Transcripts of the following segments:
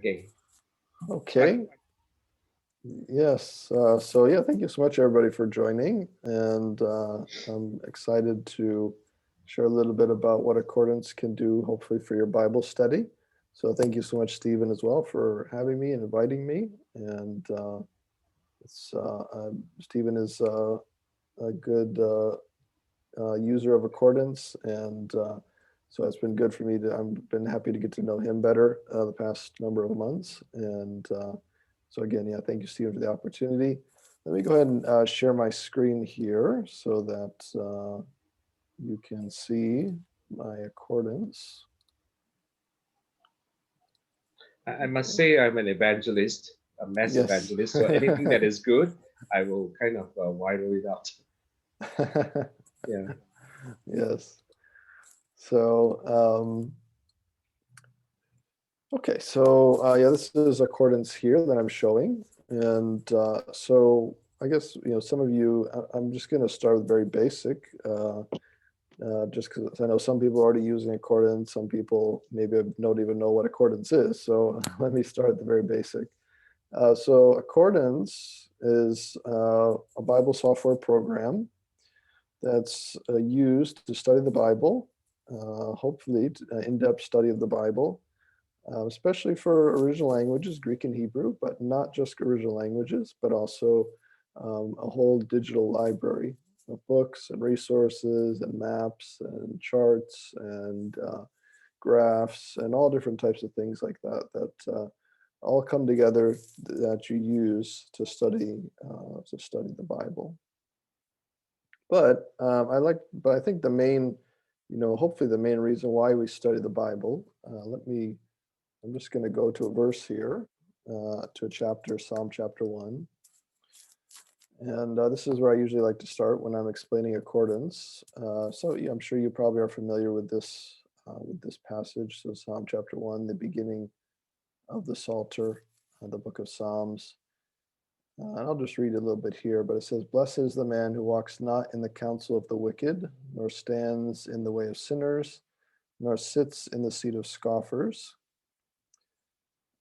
again. But Okay. Yes. So yeah, thank you so much, everybody, for joining, and I'm excited to share a little bit about what Accordance can do, hopefully, for your Bible study. So thank you so much, Stephen, as well, for having me and inviting me. And Stephen is a good user of Accordance, and so it's been good for me to. I've been happy to get to know him better the past number of months, and so again, yeah, thank you, Stephen, for the opportunity. Let me go ahead and share my screen here so that you can see my Accordance. I must Okay. say, I'm an evangelist, a mass Yes. evangelist. So anything that is good, I will kind of viral it out. Yeah. Yes. So, okay, so yeah, this is Accordance here that I'm showing. And so I guess, some of you, I'm just going to start with very basic, just because I know some people are already using Accordance, some people maybe don't even know what Accordance is. So let me start at the very basic. So Accordance is a Bible software program that's used to study the Bible, hopefully in-depth study of the Bible, especially for original languages, Greek and Hebrew, but not just original languages, but also a whole digital library of books and resources and maps and charts and graphs and all different types of things like that that all come together that you use to study the Bible. But I think the main, hopefully the main reason why we study the Bible. I'm just going to go to a verse here, to a chapter, Psalm chapter 1. And this is where I usually like to start when I'm explaining Accordance. So yeah, I'm sure you probably are familiar with this passage. So Psalm chapter 1, the beginning of the Psalter, the book of Psalms. And I'll just read a little bit here, but it says, "Blessed is the man who walks not in the counsel of the wicked, nor stands in the way of sinners, nor sits in the seat of scoffers.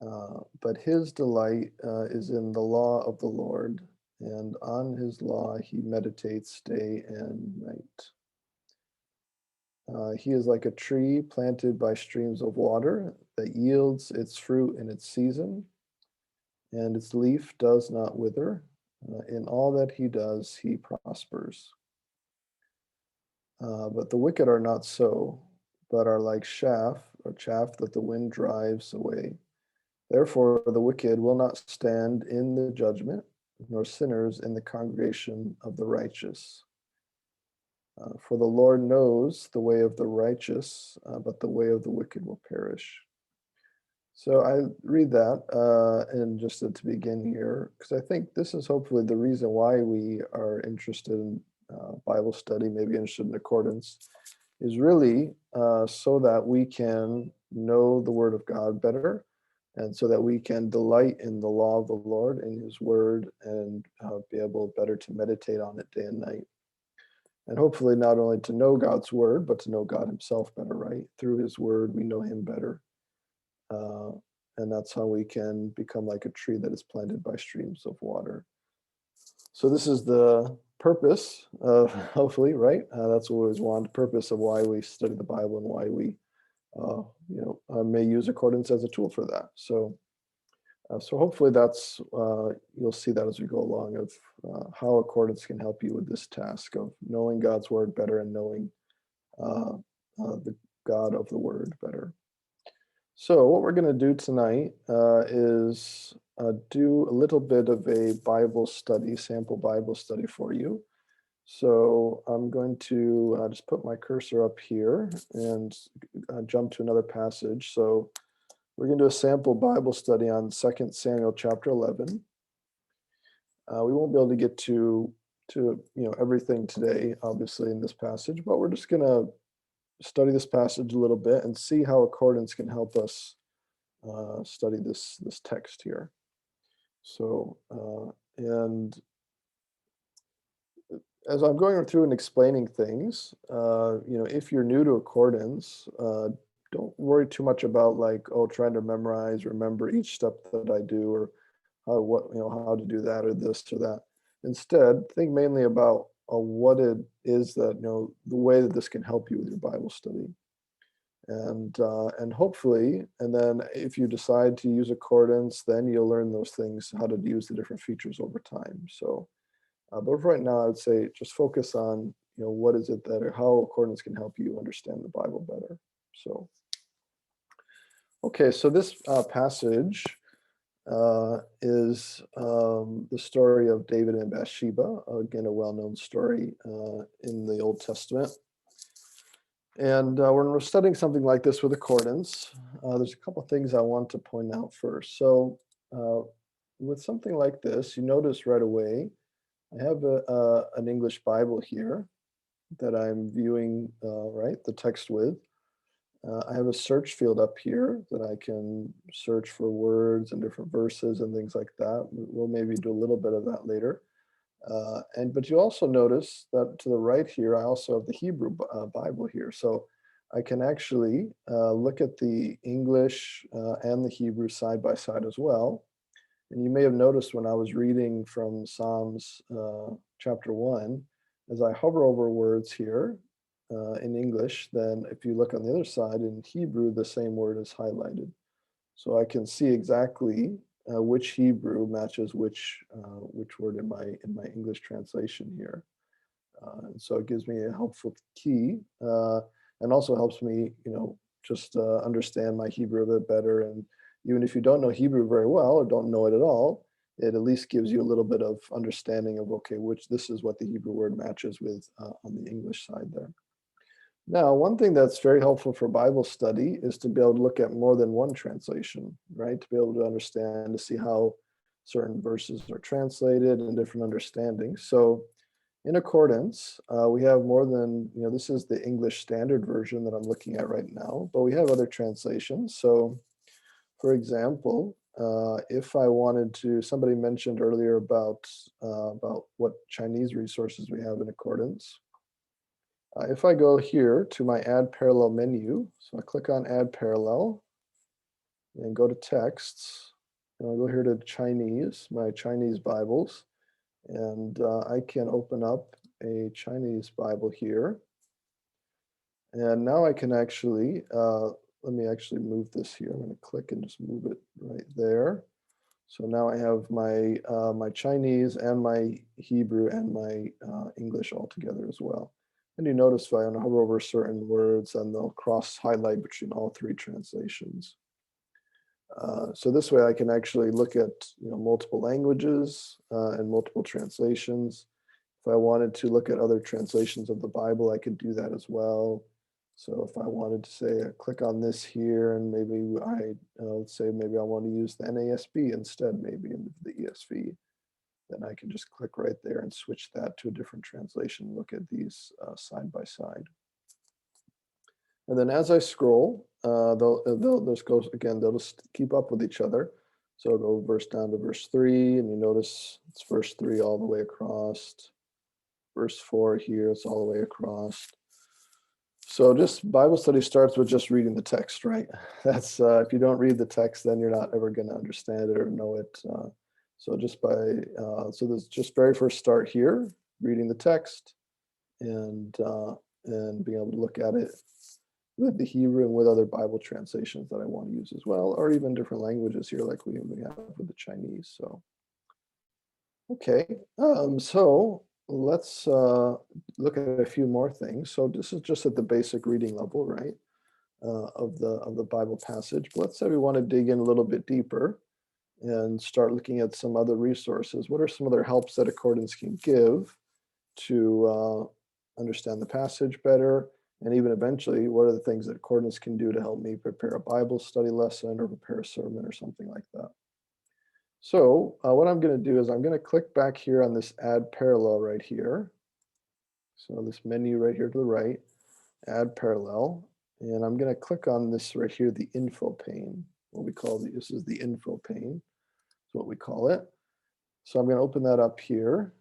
But his delight is in the law of the Lord, and on his law he meditates day and night. He is like a tree planted by streams of water that yields its fruit in its season, and its leaf does not wither. In all that he does, he prospers. But the wicked are not so, but are like chaff that the wind drives away. Therefore, the wicked will not stand in the judgment, nor sinners in the congregation of the righteous. For the Lord knows the way of the righteous, but the way of the wicked will perish." So I read that, and just to begin here, because I think this is hopefully the reason why we are interested in Bible study, maybe interested in Accordance, is really so that we can know the Word of God better, and so that we can delight in the law of the Lord, in His Word, and be able better to meditate on it day and night. And hopefully, not only to know God's Word, but to know God Himself better, right? Through His Word, we know Him better. Uh, and that's how we can become like a tree that is planted by streams of water. So this is the purpose of, hopefully, right? That's what we always want, the purpose of why we study the Bible and why we may use Accordance as a tool for that. So hopefully you'll see that as we go along of how Accordance can help you with this task of knowing God's Word better and knowing the God of the Word better. So what we're going to do tonight is do a little bit of a Bible study, sample Bible study for you. So I'm going to just put my cursor up here and jump to another passage. So we're going to do a sample Bible study on 2 Samuel chapter 11. We won't be able to get to everything today, obviously, in this passage, but we're just going to study this passage a little bit and see how Accordance can help us study this text here. So, and as I'm going through and explaining things, if you're new to Accordance, don't worry too much about like, oh, trying to memorize, remember each step that I do, or how to do that or this or that. Instead, think mainly about what it is that, the way that this can help you with your Bible study. And hopefully, and then if you decide to use accordance, then you'll learn those things, how to use the different features over time. So, but right now, I would say just focus on, what is it that, or how accordance can help you understand the Bible better. So, okay, so this passage is the story of David and Bathsheba, again, a well-known story in the Old Testament. And when we're studying something like this with accordance, there's a couple of things I want to point out first. So with something like this, you notice right away, I have an English Bible here that I'm viewing, the text with. I have a search field up here that I can search for words and different verses and things like that. We'll maybe do a little bit of that later. But you also notice that to the right here, I also have the Hebrew Bible here. So I can actually look at the English and the Hebrew side by side as well. And you may have noticed when I was reading from Psalms chapter 1, as I hover over words here in English, then if you look on the other side in Hebrew, the same word is highlighted. So I can see exactly which Hebrew matches which word in my English translation here. And so it gives me a helpful key, and also helps me, just understand my Hebrew a bit better. And even if you don't know Hebrew very well or don't know it at all, it at least gives you a little bit of understanding of, okay, this is what the Hebrew word matches with on the English side there. Now, one thing that's very helpful for Bible study is to be able to look at more than one translation, right? To be able to understand, to see how certain verses are translated and different understandings. So in accordance, we have more than, this is the English Standard Version that I'm looking at right now, but we have other translations. So for example, if I wanted to, somebody mentioned earlier about what Chinese resources we have in accordance. If I go here to my Add Parallel menu, so I click on Add Parallel and go to Texts, and I'll go here to Chinese, my Chinese Bibles, and I can open up a Chinese Bible here. And now I can actually, let me actually move this here. I'm going to click and just move it right there. So now I have my my Chinese and my Hebrew and my English all together as well. And you notice if I hover over certain words, and they'll cross highlight between all three translations. So this way I can actually look at multiple languages and multiple translations. If I wanted to look at other translations of the Bible, I could do that as well. So if I wanted to say, click on this here, and maybe let's say maybe I want to use the NASB instead, maybe in the ESV, then I can just click right there and switch that to a different translation, look at these side by side. And then as I scroll, they'll just go again, they'll just keep up with each other. So I'll go verse down to verse 3, and you notice it's verse 3 all the way across. Verse 4 here, it's all the way across. So just Bible study starts with just reading the text, right? That's if you don't read the text, then you're not ever going to understand it or know it. So just so there's just very first start here, reading the text, and being able to look at it with the Hebrew and with other Bible translations that I want to use as well, or even different languages here, like we have with the Chinese. So, okay, so let's look at a few more things. So this is just at the basic reading level, right, of the Bible passage. But let's say we want to dig in a little bit deeper and start looking at some other resources. What are some other helps that Accordance can give to understand the passage better? And even eventually, what are the things that Accordance can do to help me prepare a Bible study lesson or prepare a sermon or something like that? So what I'm going to do is I'm going to click back here on this Add Parallel right here. So this menu right here to the right, Add Parallel. And I'm going to click on this right here, the info pane. This is the info pane. What we call it. So I'm going to open that up here.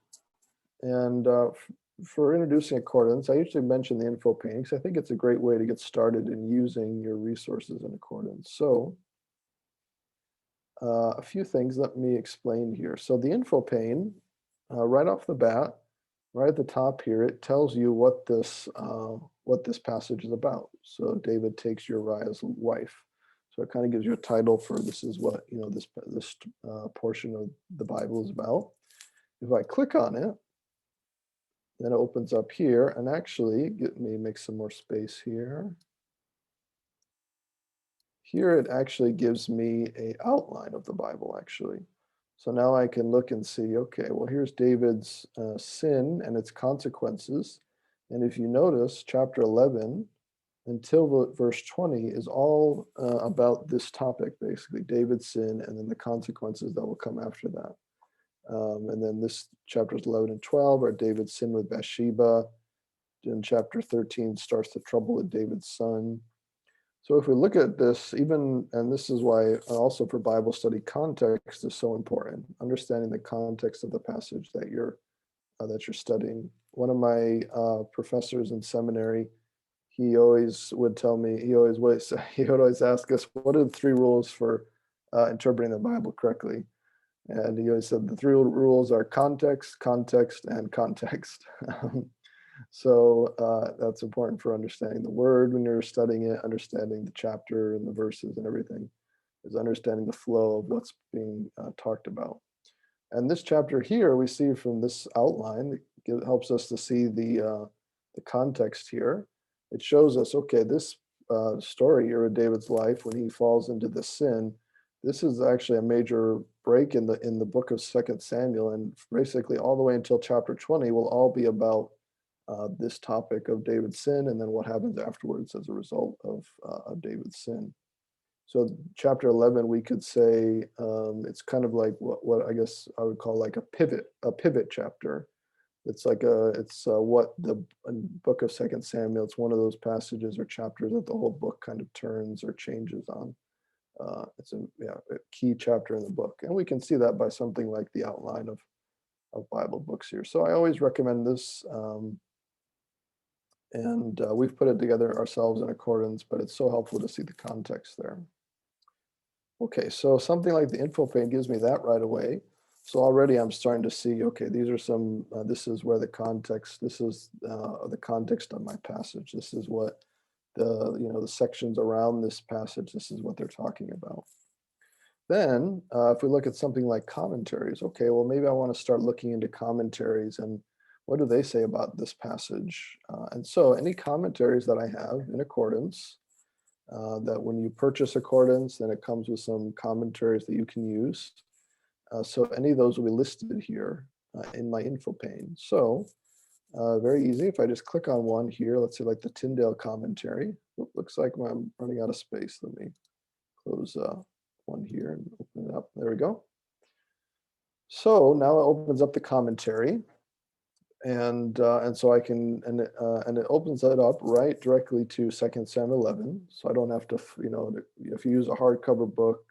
And for introducing accordance, I usually mention the info pane because I think it's a great way to get started in using your resources in accordance. So a few things let me explain here. So the info pane, right off the bat, right at the top here, it tells you what this passage is about. So David takes Uriah's wife. So it kind of gives you a title for this is what this portion of the Bible is about. If I click on it, then it opens up here, and actually, let me make some more space here. Here it actually gives me a outline of the Bible, actually. So now I can look and see, okay, well, here's David's sin and its consequences. And if you notice, chapter 11 until verse 20 is all about this topic, basically, David's sin and then the consequences that will come after that. And then this chapters 11 and 12 are David's sin with Bathsheba. In chapter 13 starts the trouble of David's son. So if we look at this, and this is why also for Bible study, context is so important. Understanding the context of the passage that you're studying. One of my professors in seminary, he always would tell me, he would always ask us, what are the 3 rules for interpreting the Bible correctly? And he always said the 3 rules are context, context, and context. So that's important for understanding the word when you're studying it, understanding the chapter and the verses and everything, is understanding the flow of what's being talked about. And this chapter here, we see from this outline, it helps us to see the context here. It shows us, okay, this story here of David's life when he falls into the sin, this is actually a major break in the book of 2 Samuel, and basically all the way until chapter 20 will all be about this topic of David's sin and then what happens afterwards as a result of David's sin. So chapter 11, we could say it's kind of like what I guess I would call like a pivot chapter. It's like what the book of 2 Samuel, it's one of those passages or chapters that the whole book kind of turns or changes on. It's a key chapter in the book. And we can see that by something like the outline of Bible books here. So I always recommend this. And we've put it together ourselves in accordance, but it's so helpful to see the context there. Okay, so something like the info pane gives me that right away. So already I'm starting to see, okay, these are some, this is where the context, this is the context of my passage. This is what the sections around this passage, this is what they're talking about. Then if we look at something like commentaries, okay, well, maybe I want to start looking into commentaries and what do they say about this passage? And so any commentaries that I have in accordance, that when you purchase accordance, then it comes with some commentaries that you can use. So any of those will be listed here in my info pane. So very easy. If I just click on one here, let's say like the Tyndale commentary. Looks like I'm running out of space. Let me close one here and open it up. There we go. So now it opens up the commentary. And so I can, and it opens it up right directly to 2 Samuel 11. So I don't have to, if you use a hardcover book,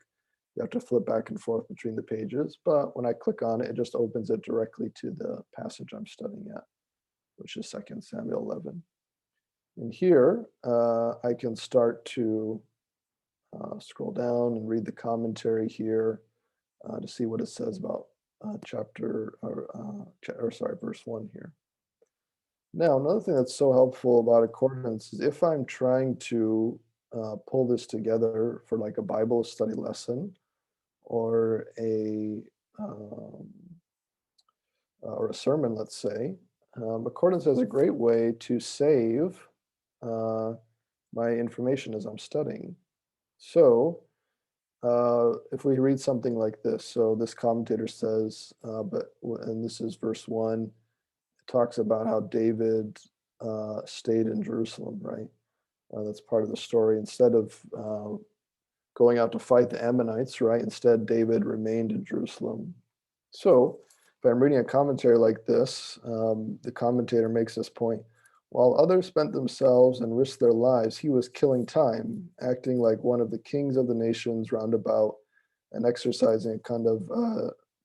you have to flip back and forth between the pages. But when I click on it, it just opens it directly to the passage I'm studying at, which is 2 Samuel 11. And here I can start to scroll down and read the commentary here to see what it says about verse 1 here. Now, another thing that's so helpful about accordance is if I'm trying to pull this together for like a Bible study lesson or a sermon, let's say, accordance is a great way to save my information as I'm studying. So if we read something like this, so this commentator says, and this is verse 1, it talks about how David stayed in Jerusalem, right? That's part of the story. Instead of going out to fight the Ammonites, right? Instead, David remained in Jerusalem. So if I'm reading a commentary like this, the commentator makes this point. While others spent themselves and risked their lives, he was killing time, acting like one of the kings of the nations round about and exercising a kind of,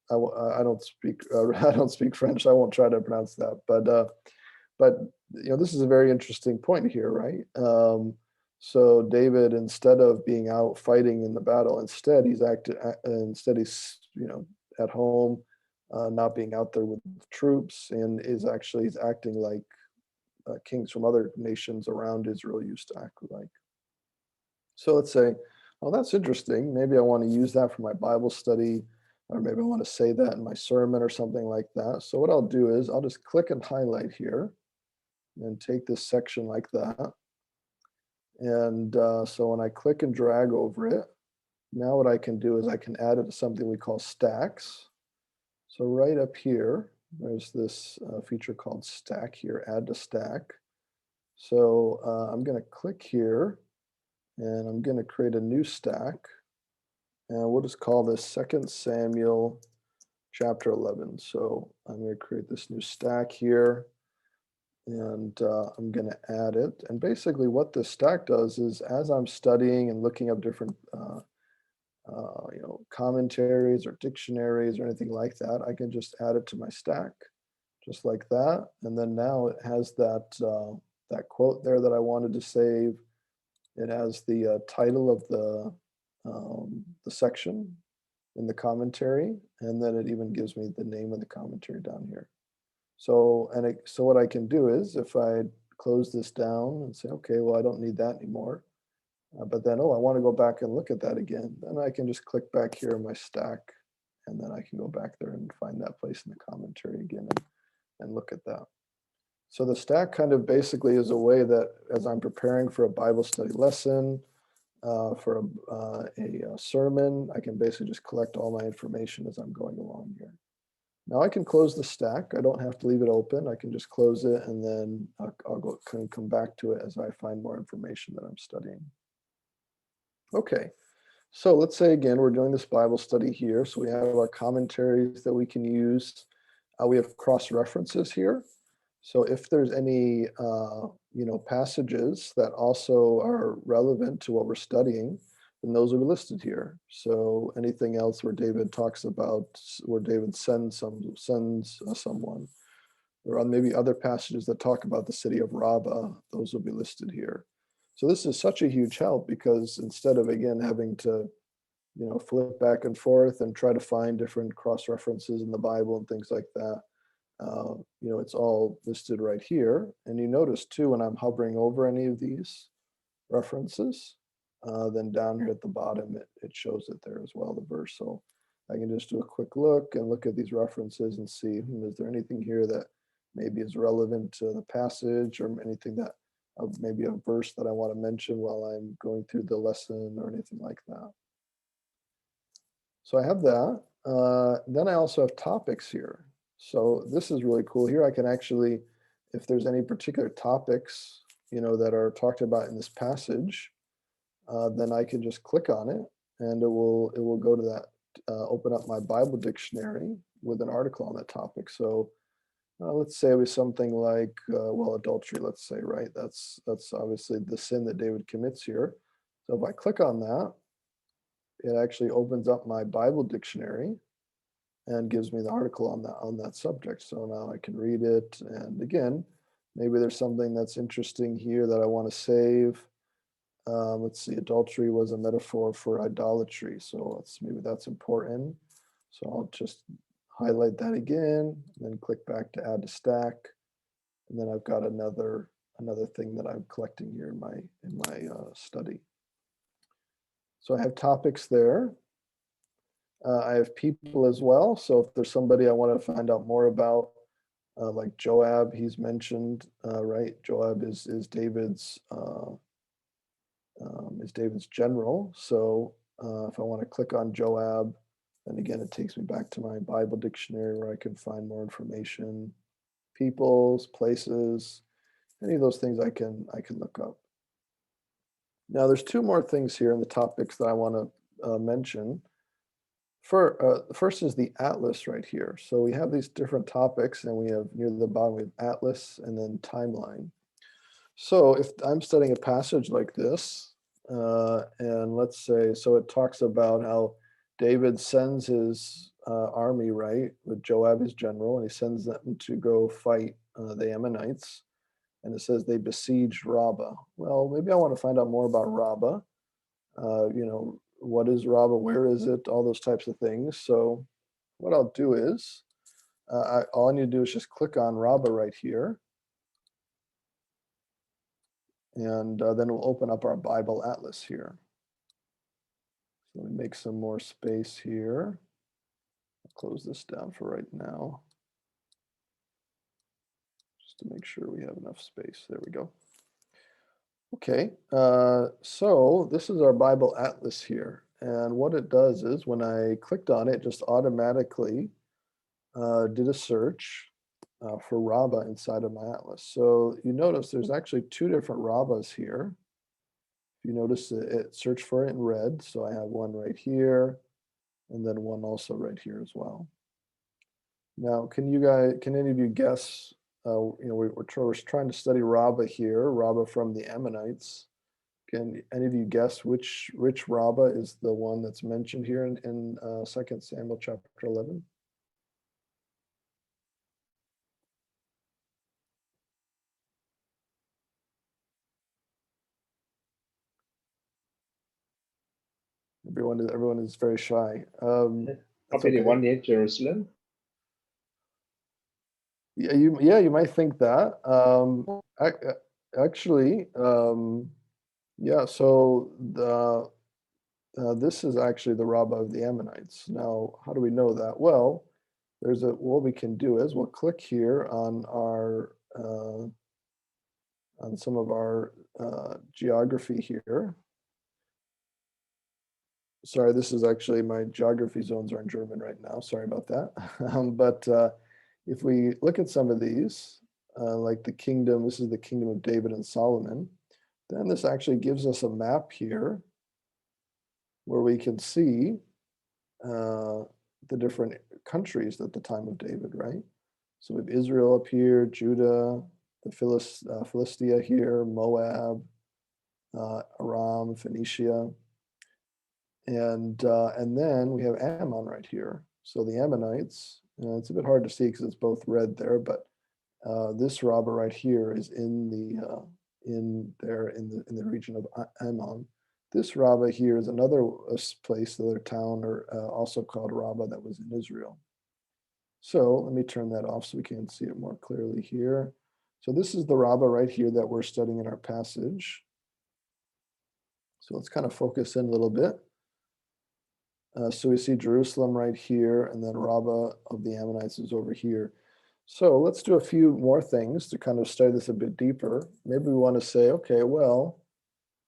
I don't speak French, I won't try to pronounce that, but But this is a very interesting point here, right? So David, instead of being out fighting in the battle, instead he's at home, not being out there with troops, and he's acting like kings from other nations around Israel used to act like. So let's say, oh, that's interesting. Maybe I want to use that for my Bible study, or maybe I want to say that in my sermon or something like that. So what I'll do is I'll just click and highlight here and take this section like that. And so when I click and drag over it, now what I can do is I can add it to something we call stacks. So right up here, there's this feature called stack here, add to stack. So I'm going to click here and I'm going to create a new stack. And we'll just call this 2 Samuel chapter 11. So I'm going to create this new stack here and I'm going to add it. And basically what this stack does is as I'm studying and looking up different commentaries or dictionaries or anything like that, I can just add it to my stack just like that. And then now it has that quote there that I wanted to save. It has the title of the section in the commentary, and then it even gives me the name of the commentary down here. So what I can do is if I close this down and say, okay, well, I don't need that anymore. But then, I want to go back and look at that again. Then I can just click back here in my stack, and then I can go back there and find that place in the commentary again and look at that. So the stack kind of basically is a way that as I'm preparing for a Bible study lesson, for a sermon, I can basically just collect all my information as I'm going along here. Now I can close the stack. I don't have to leave it open. I can just close it, and then I'll come back to it as I find more information that I'm studying. Okay, so let's say again, we're doing this Bible study here. So we have our commentaries that we can use. We have cross references here. So if there's any, passages that also are relevant to what we're studying, then those are listed here. So anything else where David talks about, where David sends someone, or maybe other passages that talk about the city of Rabbah, those will be listed here. So this is such a huge help because instead of, again, having to, flip back and forth and try to find different cross references in the Bible and things like that, it's all listed right here. And you notice too, when I'm hovering over any of these references, then down here at the bottom, it shows it there as well, the verse. So I can just do a quick look and look at these references and see, is there anything here that maybe is relevant to the passage, or anything that maybe a verse that I want to mention while I'm going through the lesson or anything like that. So I have that. Then I also have topics here. So this is really cool. Here I can actually, if there's any particular topics, that are talked about in this passage, then I can just click on it and it will go to that, open up my Bible dictionary with an article on that topic. So let's say it was something like, adultery, let's say, right? That's obviously the sin that David commits here. So if I click on that, it actually opens up my Bible dictionary and gives me the article on that subject. So now I can read it. And again, maybe there's something that's interesting here that I want to save. Let's see, adultery was a metaphor for idolatry. So maybe that's important. So I'll just highlight that again, and then click back to add to stack. And then I've got another thing that I'm collecting here in my study. So I have topics there. I have people as well. So if there's somebody I want to find out more about, like Joab, he's mentioned, right? Joab is David's general. So if I want to click on Joab, then again, it takes me back to my Bible dictionary where I can find more information, peoples, places, any of those things I can look up. Now there's two more things here in the topics that I want to mention. First is the atlas right here. So we have these different topics, and we have near the bottom, we have atlas and then timeline. So if I'm studying a passage like this, and let's say, so it talks about how David sends his army, right, with Joab as general, and he sends them to go fight the Ammonites. And it says they besieged Rabbah. Well, maybe I want to find out more about Rabbah. What is Rabbah? Where is it? All those types of things. So what I'll do is, all I need to do is just click on Rabbah right here. And then we'll open up our Bible Atlas here. So let me make some more space here. I'll close this down for right now, just to make sure we have enough space. There we go. Okay, so this is our Bible Atlas here. And what it does is when I clicked on it, just automatically did a search for Rabbah inside of my atlas. So you notice there's actually two different Rabbahs here. If you notice it searched for it in red. So I have one right here and then one also right here as well. Now, can any of you guess, we're trying to study Rabbah here, Rabbah from the Ammonites. Can any of you guess which Rabbah is the one that's mentioned here in 2 Samuel chapter 11? Everyone is very shy. Probably the okay. one near Jerusalem. Yeah, you might think that. Actually, yeah. So this is actually the Rabbah of the Ammonites. Now, how do we know that? Well, what we can do is we'll click here on our on some of our geography here. Sorry, this is actually my geography zones are in German right now. Sorry about that. But if we look at some of these, like the kingdom, this is the kingdom of David and Solomon, then this actually gives us a map here where we can see the different countries at the time of David, right? So we have Israel up here, Judah, the Philistia here, Moab, Aram, Phoenicia, and then we have Ammon right here. So the Ammonites, it's a bit hard to see because it's both red there, but this Rabbah right here is in the region of Ammon. This Rabbah here is another place, another town, or also called Rabbah, that was in Israel. So let me turn that off so we can see it more clearly here. So this is the Rabbah right here that we're studying in our passage. So let's kind of focus in a little bit. So we see Jerusalem right here, and then Rabbah of the Ammonites is over here. So let's do a few more things to kind of study this a bit deeper. Maybe we want to say, okay, well,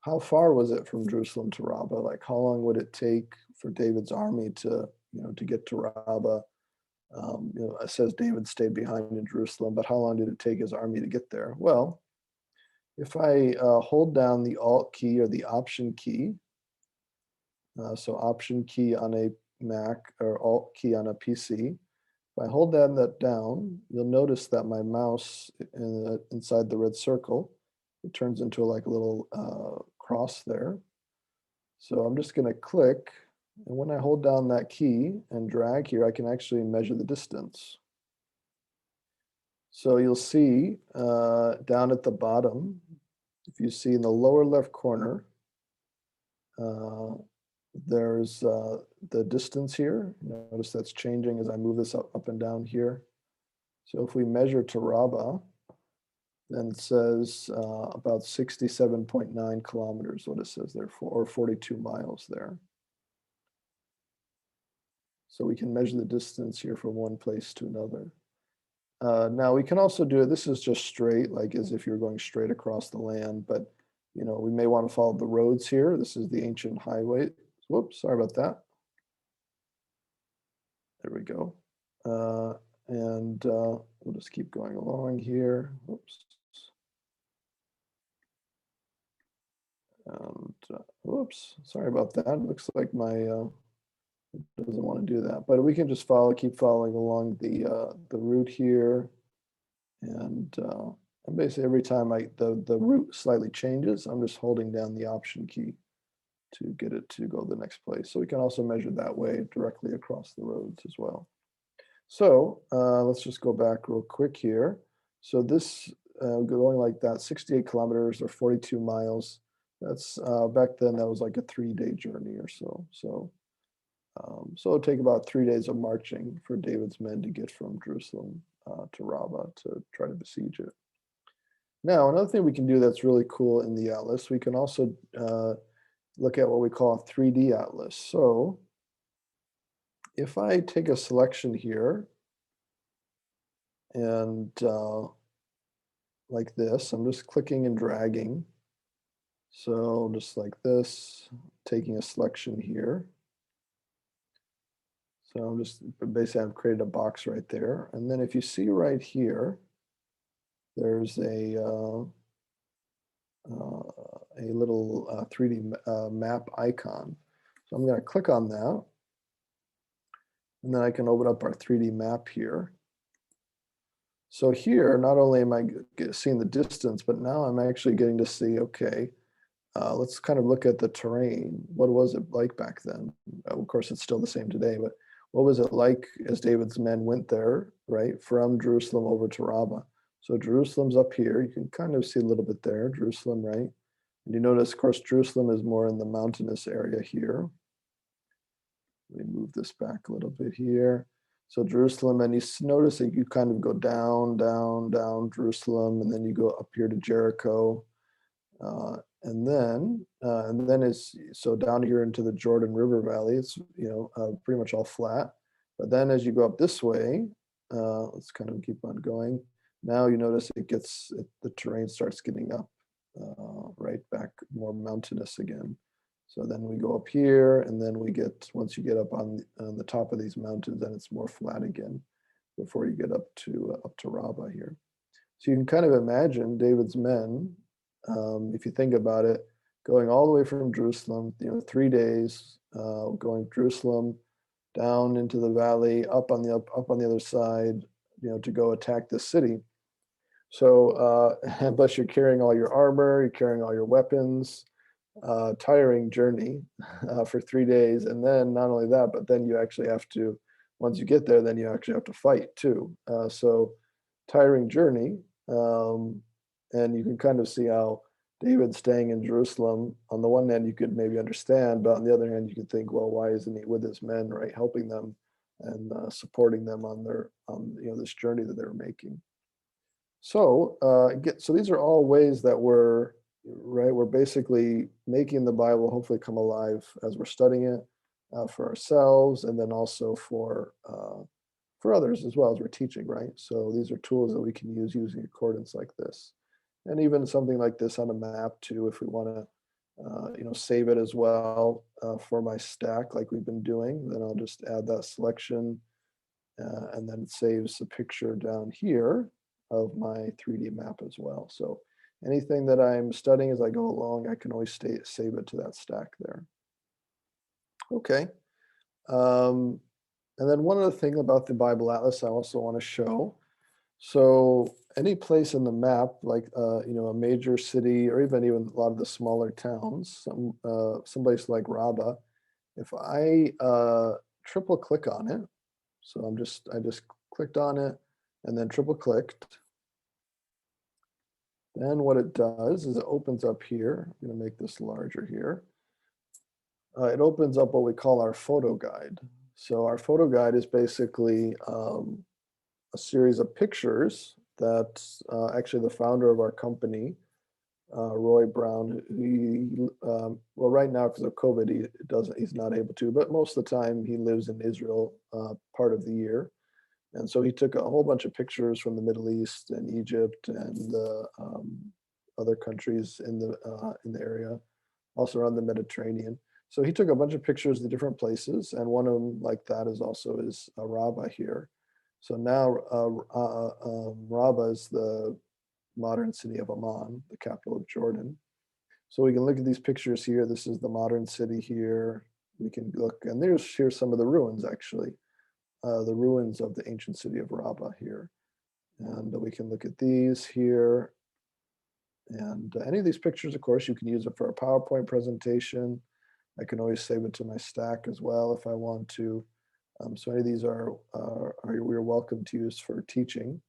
how far was it from Jerusalem to Rabbah? Like, how long would it take for David's army to get to Rabbah? It says David stayed behind in Jerusalem, but how long did it take his army to get there? Well, if I hold down the Alt key or the Option key, so Option key on a Mac or Alt key on a PC, if I hold that down, you'll notice that my mouse inside the red circle, it turns into like a little cross there. So I'm just going to click, and when I hold down that key and drag here, I can actually measure the distance. So you'll see down at the bottom, if you see in the lower left corner, there's the distance here. Notice that's changing as I move this up and down here. So if we measure to Rabbah, then it says about 67.9 kilometers, what it says there, or 42 miles there. So we can measure the distance here from one place to another. Now we can also do it, this is just straight, like as if you're going straight across the land, but we may want to follow the roads here. This is the ancient highway. Whoops, sorry about that. There we go. And we'll just keep going along here. Whoops. And whoops, sorry about that. It looks like my it doesn't want to do that, but we can just keep following along the route here, and basically every time the route slightly changes, I'm just holding down the Option key to get it to go the next place. So we can also measure that way directly across the roads as well. So let's just go back real quick here. So this going like that, 68 kilometers or 42 miles. That's back then that was like a 3-day journey or so. So it'll take about 3 days of marching for David's men to get from Jerusalem to Rabbah to try to besiege it. Now, another thing we can do that's really cool in the atlas, we can also look at what we call a 3D atlas. So if I take a selection here and like this, I'm just clicking and dragging. So just like this, taking a selection here. So I'm just basically I've created a box right there. And then if you see right here, there's a little 3D map icon. So I'm going to click on that. And then I can open up our 3D map here. So here, not only am I seeing the distance, but now I'm actually getting to see, okay, let's kind of look at the terrain. What was it like back then? Of course, it's still the same today, but what was it like as David's men went there, right, from Jerusalem over to Rabbah? So Jerusalem's up here. You can kind of see a little bit there, Jerusalem, right? And you notice, of course, Jerusalem is more in the mountainous area here. Let me move this back a little bit here. So Jerusalem, and you notice that you kind of go down, down, down Jerusalem, and then you go up here to Jericho. And then it's so down here into the Jordan River Valley, it's pretty much all flat. But then as you go up this way, let's kind of keep on going. Now you notice the terrain starts getting up right back more mountainous again. So then we go up here, and then once you get up on the top of these mountains, then it's more flat again before you get up to Rabbah here. So you can kind of imagine David's men, if you think about it, going all the way from Jerusalem, 3 days, going Jerusalem down into the valley, up on the other side, to go attack this city. So, plus you're carrying all your armor, you're carrying all your weapons, tiring journey for 3 days, and then not only that, but then you actually have to, once you get there, then you actually have to fight too. So, tiring journey. And you can kind of see how David staying in Jerusalem, on the one hand, you could maybe understand, but on the other hand, you could think, well, why isn't he with his men, right, helping them and supporting them on this journey that they're making. So, so these are all ways that we're basically making the Bible hopefully come alive as we're studying it for ourselves, and then also for others as well as we're teaching, right? So these are tools that we can use using accordance like this. And even something like this on a map too, if we want to, save it as well for my stack like we've been doing, then I'll just add that selection and then it saves a picture down here of my 3D map as well. So anything that I'm studying as I go along, I can always save it to that stack there. Okay. And then one other thing about the Bible Atlas I also want to show. So any place in the map, like a major city, or even a lot of the smaller towns, some place like Rabbah, if I triple click on it, so I just clicked on it and then triple clicked. Then what it does is it opens up here. I'm going to make this larger here. It opens up what we call our photo guide. So our photo guide is basically a series of pictures that actually the founder of our company, Roy Brown, well, right now because of COVID, he's not able to, but most of the time he lives in Israel part of the year. And so he took a whole bunch of pictures from the Middle East and Egypt and the other countries in the area, also around the Mediterranean. So he took a bunch of pictures of different places, and one of them like that is Rabbah here. So now Rabbah is the modern city of Amman, the capital of Jordan. So we can look at these pictures here. This is the modern city here. We can look, and here's some of the ruins actually, the ruins of the ancient city of Rabbah here. And we can look at these here. And any of these pictures, of course, you can use it for a PowerPoint presentation. I can always save it to my stack as well if I want to. So any of these we're welcome to use for teaching.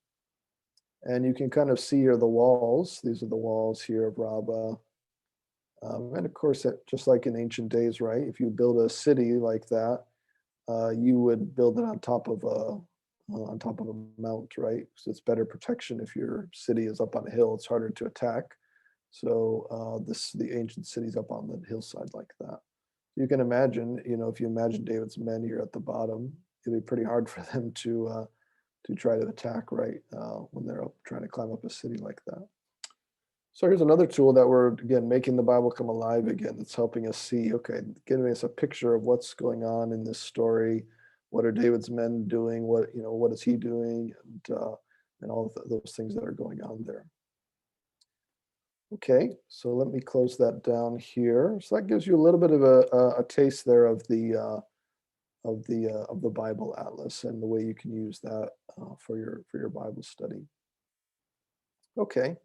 And you can kind of see here the walls. These are the walls here of Rabbah. And of course, just like in ancient days, right? If you build a city like that, you would build it on top of a mount, right? So it's better protection if your city is up on a hill. It's harder to attack. So the ancient cities up on the hillside like that. You can imagine, if you imagine David's men here at the bottom, it'd be pretty hard for them to try to attack, right? When they're trying to climb up a city like that. So here's another tool that we're, again, making the Bible come alive again. That's helping us see, okay, giving us a picture of what's going on in this story. What are David's men doing? What is he doing? And all of those things that are going on there. Okay, so let me close that down here. So that gives you a little bit of a taste there of the Bible Atlas and the way you can use that for your Bible study. Okay.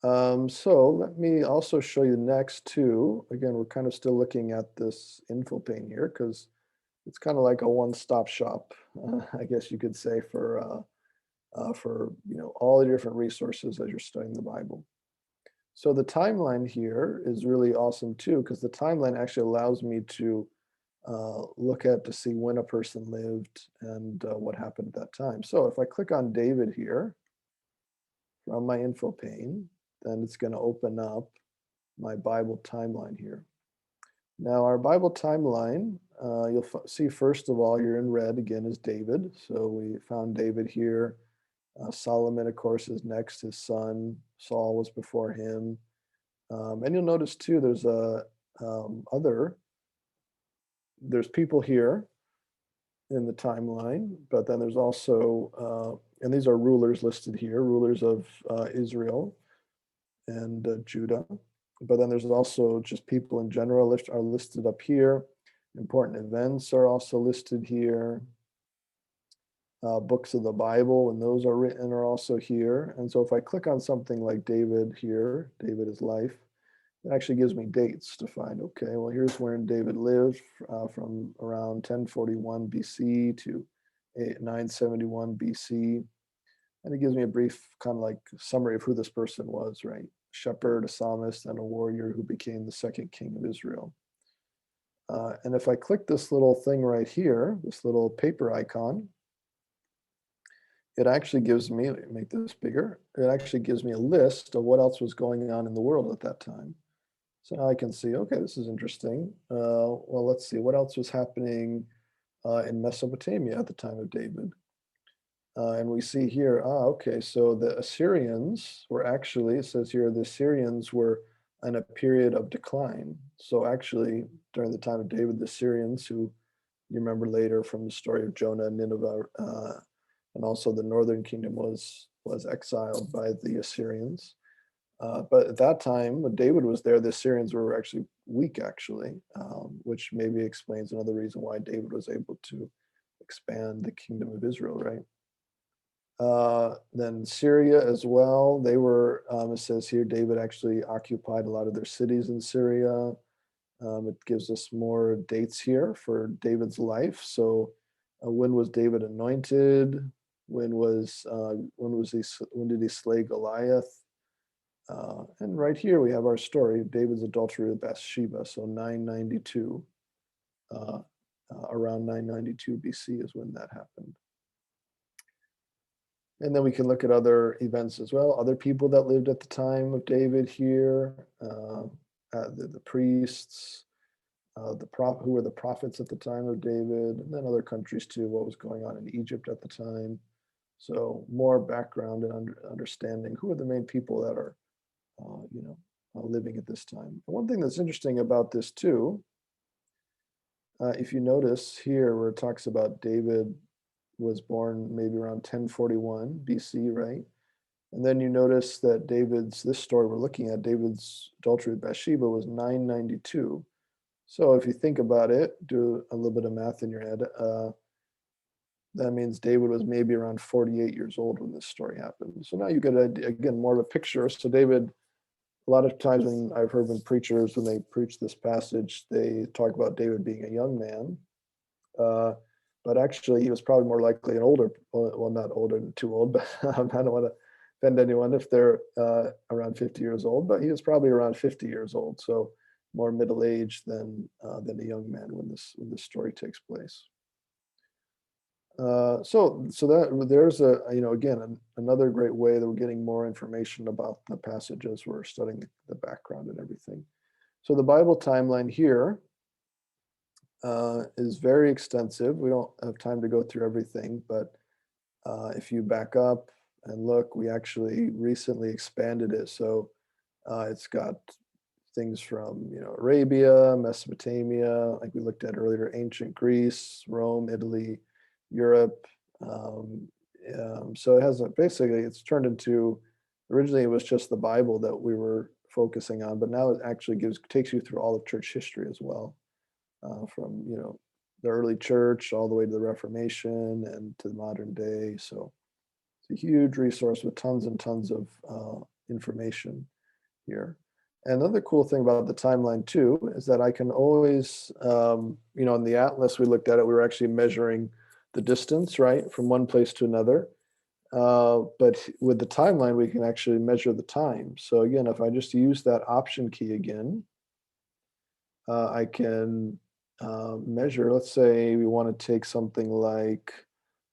So let me also show you the next two. Again, we're kind of still looking at this info pane here because it's kind of like a one-stop shop, I guess you could say, for all the different resources as you're studying the Bible. So the timeline here is really awesome too, because the timeline actually allows me to look at to see when a person lived and what happened at that time. So if I click on David here from my info pane, then it's going to open up my Bible timeline here. Now our Bible timeline, you'll see first of all here in red again is David. So we found David here. Solomon, of course, is next. His son Saul was before him. And you'll notice too, there's people here in the timeline, but then there's also, and these are rulers listed here, rulers of Israel and Judah. But then there's also just people in general are listed up here. Important events are also listed here. Books of the Bible, when those are written, are also here. And so if I click on something like David here, David is life, it actually gives me dates to find, okay, well, here's when David lived from around 1041 BC to 971 BC. And it gives me a brief kind of like summary of who this person was, right? Shepherd, a psalmist, and a warrior who became the second king of Israel. And if I click this little thing right here, this little paper icon, it actually gives me, let me make this bigger, it actually gives me a list of what else was going on in the world at that time. So now I can see, okay, this is interesting. Well, let's see, what else was happening in Mesopotamia at the time of David? And we see here, okay, so the Assyrians were actually, it says here, the Assyrians were in a period of decline. So actually, during the time of David, the Assyrians, who you remember later from the story of Jonah and Nineveh, and also the northern kingdom was exiled by the Assyrians. But at that time, when David was there, the Assyrians were actually weak, which maybe explains another reason why David was able to expand the kingdom of Israel, right? Then Syria as well. They were, it says here, David actually occupied a lot of their cities in Syria. It gives us more dates here for David's life. So when was David anointed? When did he slay Goliath? And right here we have our story of David's adultery with Bathsheba. So 992, around 992 BC is when that happened. And then we can look at other events as well. Other people that lived at the time of David here, the priests, who were the prophets at the time of David, and then other countries too, what was going on in Egypt at the time. So more background and understanding who are the main people that are, living at this time. And one thing that's interesting about this too, if you notice here where it talks about David was born maybe around 1041 BC, right? And then you notice that this story we're looking at, David's adultery with Bathsheba was 992. So if you think about it, do a little bit of math in your head, that means David was maybe around 48 years old when this story happened. So now you get, again, more of a picture. So David a lot of times when I've heard when preachers, when they preach this passage, they talk about David being a young man. But actually, he was probably more likely an older, well, not older and too old, but I don't want to offend anyone if they're around 50 years old, but he was probably around 50 years old, so more middle-aged than a young man when this story takes place. So that there's again another great way that we're getting more information about the passage as we're studying the background and everything. So the Bible timeline here is very extensive. We don't have time to go through everything, but if you back up and look, we actually recently expanded it. So it's got things from Arabia, Mesopotamia, like we looked at earlier, ancient Greece, Rome, Italy, Europe. So it has basically it's turned into, originally it was just the Bible that we were focusing on, but now it actually takes you through all of church history as well, from the early church all the way to the Reformation and to the modern day. So it's a huge resource with tons and tons of information here. And another cool thing about the timeline too is that I can always, in the atlas we looked at it, we were actually measuring the distance, right, from one place to another. But with the timeline, we can actually measure the time. So again, if I just use that option key again, I can measure, let's say we want to take something like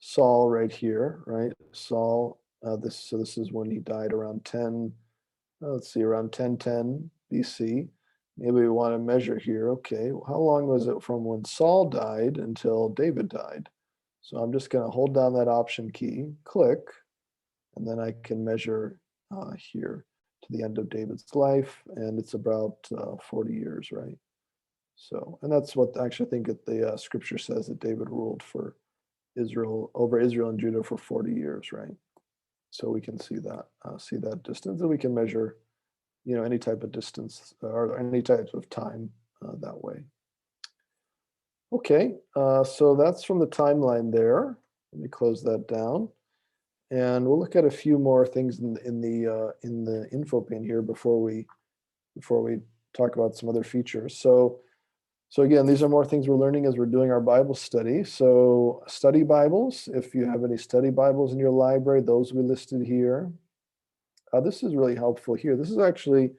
Saul right here, right? Saul, this is when he died around 10, let's see, around 1010 BC. Maybe we want to measure here, okay, how long was it from when Saul died until David died? So I'm just going to hold down that option key, click, and then I can measure here to the end of David's life, and it's about 40 years, right? So, and that's what actually I think the scripture says, that David ruled for Israel, over Israel and Judah for 40 years, right? So we can see that distance, and we can measure, any type of distance or any type of time that way. Okay, so that's from the timeline there. Let me close that down, and we'll look at a few more things in the info pane here before we talk about some other features. So again, these are more things we're learning as we're doing our Bible study. So study Bibles, if you have any study Bibles in your library, those will be listed here. This is really helpful here. This is actually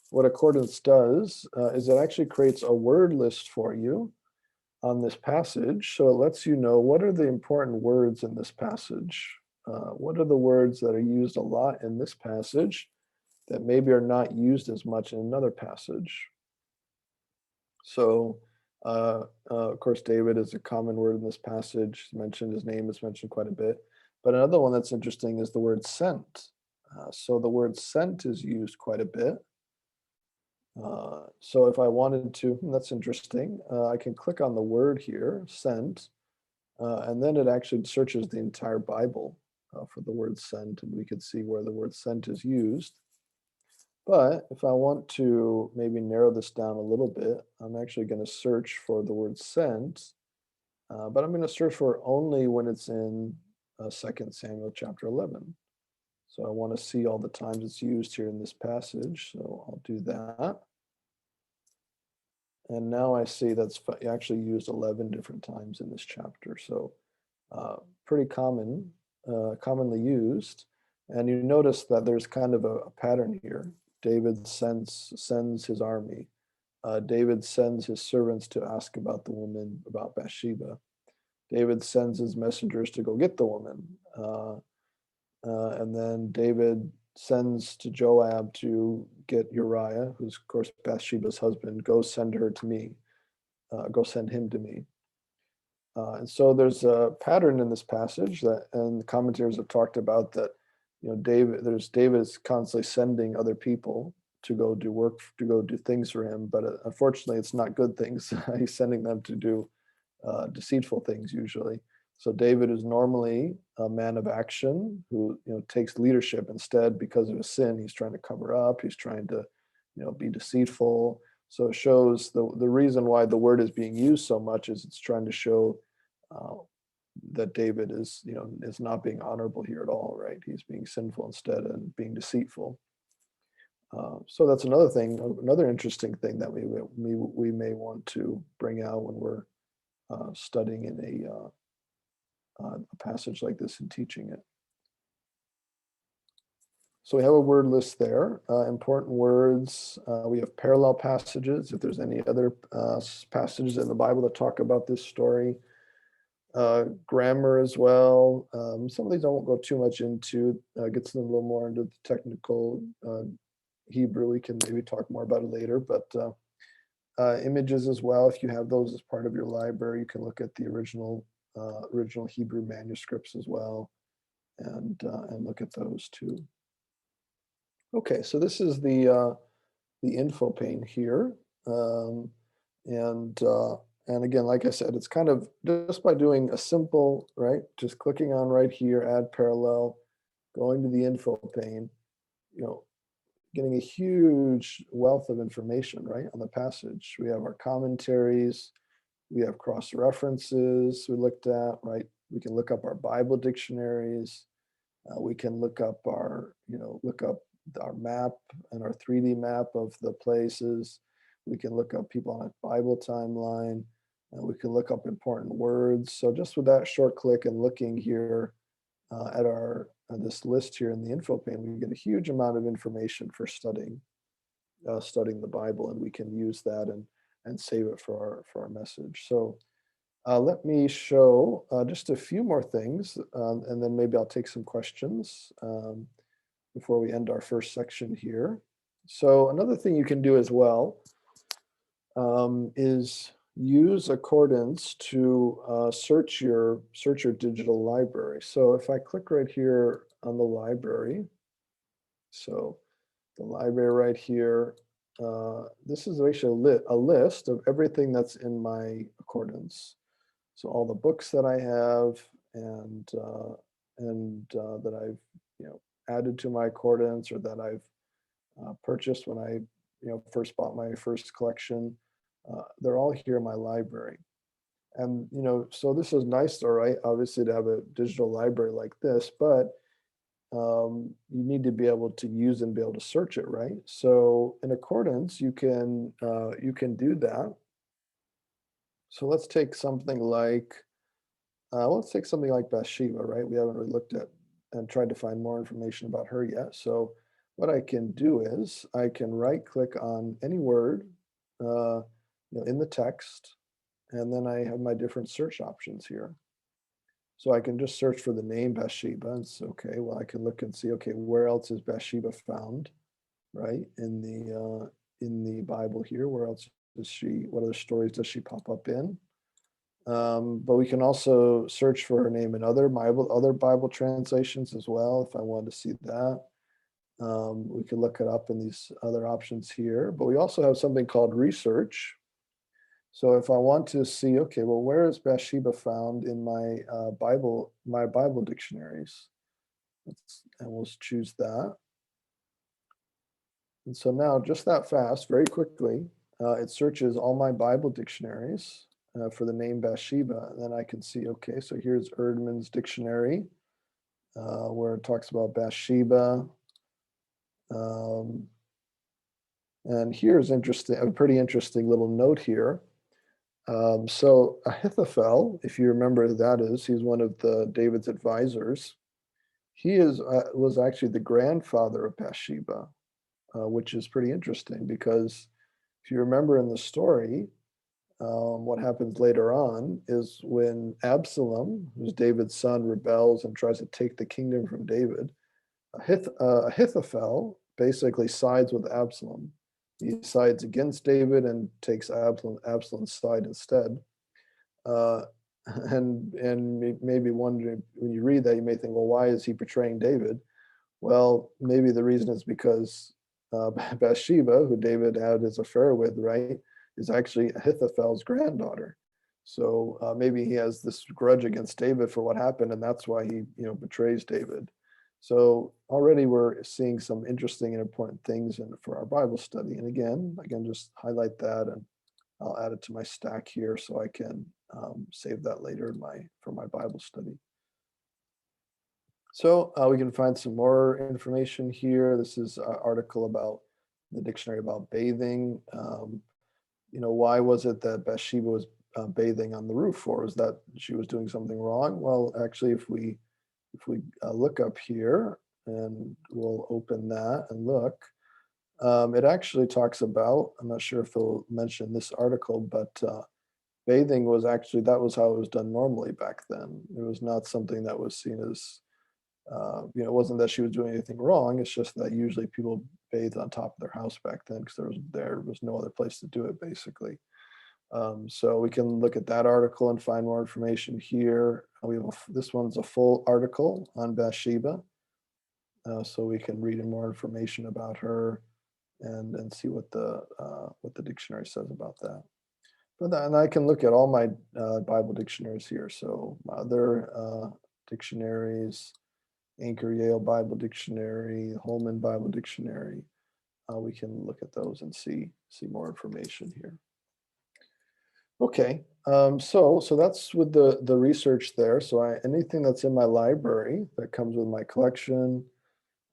what Accordance does, is it actually creates a word list for you on this passage. So it lets you know what are the important words in this passage. What are the words that are used a lot in this passage that maybe are not used as much in another passage. So, of course, David is a common word in this passage. His name is mentioned quite a bit. But another one that's interesting is the word sent. So the word sent is used quite a bit. So if I wanted to, that's interesting. I can click on the word here, sent, and then it actually searches the entire Bible for the word sent, and we could see where the word sent is used. But if I want to maybe narrow this down a little bit, I'm actually going to search for the word sent, but I'm going to search for it only when it's in 2 Samuel chapter 11. So I want to see all the times it's used here in this passage, so I'll do that. And now I see that's actually used 11 different times in this chapter, so pretty commonly used. And you notice that there's kind of a pattern here. David sends his army. David sends his servants to ask about the woman, about Bathsheba. David sends his messengers to go get the woman. And then David sends to Joab to get Uriah, who's of course Bathsheba's husband. Go send her to me. Go send him to me. And so there's a pattern in this passage that, and the commentators have talked about that. David is constantly sending other people to go do work, to go do things for him, but unfortunately, it's not good things. He's sending them to do deceitful things usually. So David is normally a man of action who takes leadership. Instead, because of his sin, he's trying to cover up. He's trying to be deceitful. So it shows the reason why the word is being used so much is it's trying to show that David is not being honorable here at all, right? He's being sinful instead and being deceitful. So that's another thing, another interesting thing that we may want to bring out when we're studying in a passage like this and teaching it. So we have a word list there, important words. We have parallel passages. If there's any other passages in the Bible that talk about this story, grammar as well. Some of these I won't go too much into. Gets a little more into the technical Hebrew. We can maybe talk more about it later. But images as well. If you have those as part of your library, you can look at the original Hebrew manuscripts as well, and look at those too. Okay, so this is the info pane here, and again, like I said, it's kind of just by doing a simple, right, just clicking on right here, add parallel, going to the info pane, getting a huge wealth of information, right, on the passage. We have our commentaries, we have cross references we looked at, right? We can look up our Bible dictionaries. We can look up our map and our 3D map of the places. We can look up people on a Bible timeline. We can look up important words. So just with that short click and looking here at this list here in the info pane, we get a huge amount of information for studying the Bible, and we can use that and save it for our message. So let me show just a few more things, and then maybe I'll take some questions before we end our first section here. So another thing you can do as well is use Accordance to search your digital library. So if I click right here on the library, so the library right here, this is actually a list of everything that's in my Accordance. So all the books that I have and that I've added to my Accordance, or that I've purchased when I first bought my first collection. They're all here in my library. And so this is nice, all right, obviously, to have a digital library like this, but you need to be able to use and be able to search it, right? So in Accordance, you can do that. So let's take something like Bathsheba, right? We haven't really looked at and tried to find more information about her yet. So what I can do is I can right click on any word in the text, and then I have my different search options here. So I can just search for the name Bathsheba, and it's okay. Well, I can look and see, okay, where else is Bathsheba found, right? In the Bible here, where else what other stories does she pop up in? But we can also search for her name in other Bible translations as well, if I wanted to see that. We could look it up in these other options here, but we also have something called research. So if I want to see, okay, well, where is Bathsheba found in my Bible dictionaries? And we'll choose that. And so now, just that fast, very quickly, it searches all my Bible dictionaries for the name Bathsheba. And then I can see, okay, so here's Erdman's dictionary, where it talks about Bathsheba. And here's interesting, a pretty interesting little note here. So Ahithophel, if you remember who that is, he's one of David's advisors. He was actually the grandfather of Bathsheba, which is pretty interesting, because if you remember in the story, what happens later on is when Absalom, who's David's son, rebels and tries to take the kingdom from David, Ahithophel basically sides with Absalom. He sides against David and takes Absalom's side instead. And maybe wondering, when you read that, you may think, well, why is he betraying David? Well, maybe the reason is because Bathsheba, who David had his affair with, right, is actually Ahithophel's granddaughter. So maybe he has this grudge against David for what happened, and that's why he betrays David. So already we're seeing some interesting and important things for our Bible study. And again, just highlight that, and I'll add it to my stack here so I can save that later for my Bible study. So we can find some more information here. This is an article about the dictionary about bathing. Why was it that Bathsheba was bathing on the roof for? Was that she was doing something wrong? Well, actually, if we look up here and we'll open that and look, it actually talks about, I'm not sure if it'll mention this article, but bathing was actually, that was how it was done normally back then. It was not something that was seen as, it wasn't that she was doing anything wrong. It's just that usually people bathed on top of their house back then because there was no other place to do it, basically. So we can look at that article and find more information here. This one's a full article on Bathsheba, so we can read in more information about her and see what the dictionary says about that. And I can look at all my Bible dictionaries here. So my other dictionaries, Anchor Yale Bible Dictionary, Holman Bible Dictionary. We can look at those and see more information here. Okay, so that's with the research there. So anything that's in my library that comes with my collection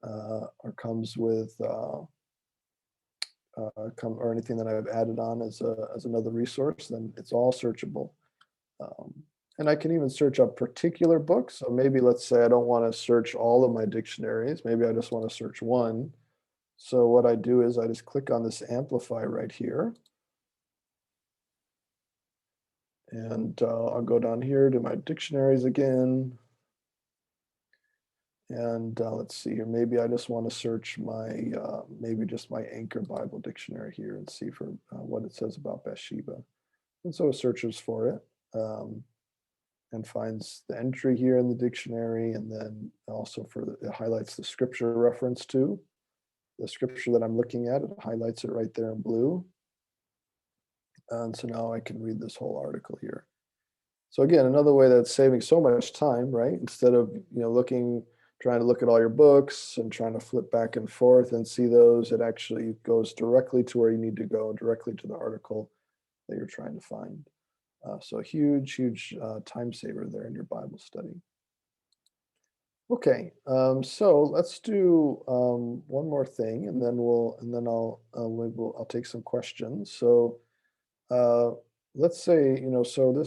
or comes with or anything that I've added on as another resource, then it's all searchable. And I can even search up particular books. So maybe let's say I don't want to search all of my dictionaries. Maybe I just want to search one. So what I do is I just click on this amplify right here. And I'll go down here to my dictionaries again. And let's see here, maybe I just want to search maybe just my Anchor Bible Dictionary here and see for what it says about Bathsheba. And so it searches for it and finds the entry here in the dictionary, and then also it highlights the scripture reference to the scripture that I'm looking at. It highlights it right there in blue. And so now I can read this whole article here. So again, another way that's saving so much time, right? Instead of trying to look at all your books and trying to flip back and forth and see those, it actually goes directly to where you need to go, directly to the article that you're trying to find. So a huge time saver there in your Bible study. Okay, so let's do one more thing, and then I'll take some questions. So let's say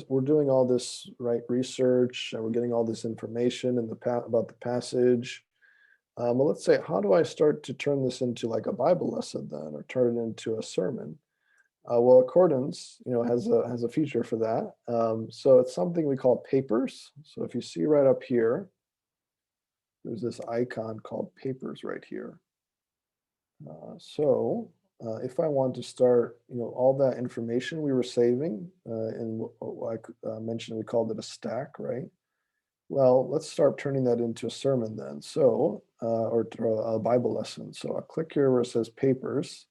we're doing all this research, and we're getting all this information about the passage. Well, let's say, how do I start to turn this into like a Bible lesson then, or turn it into a sermon? Well, Accordance, has a feature for that. So it's something we call Papers. So if you see right up here, there's this icon called Papers right here. If I want to start, all that information we were saving, and like I mentioned, we called it a stack, right? Well, let's start turning that into a sermon then. So, or a Bible lesson. So I'll click here where it says Papers,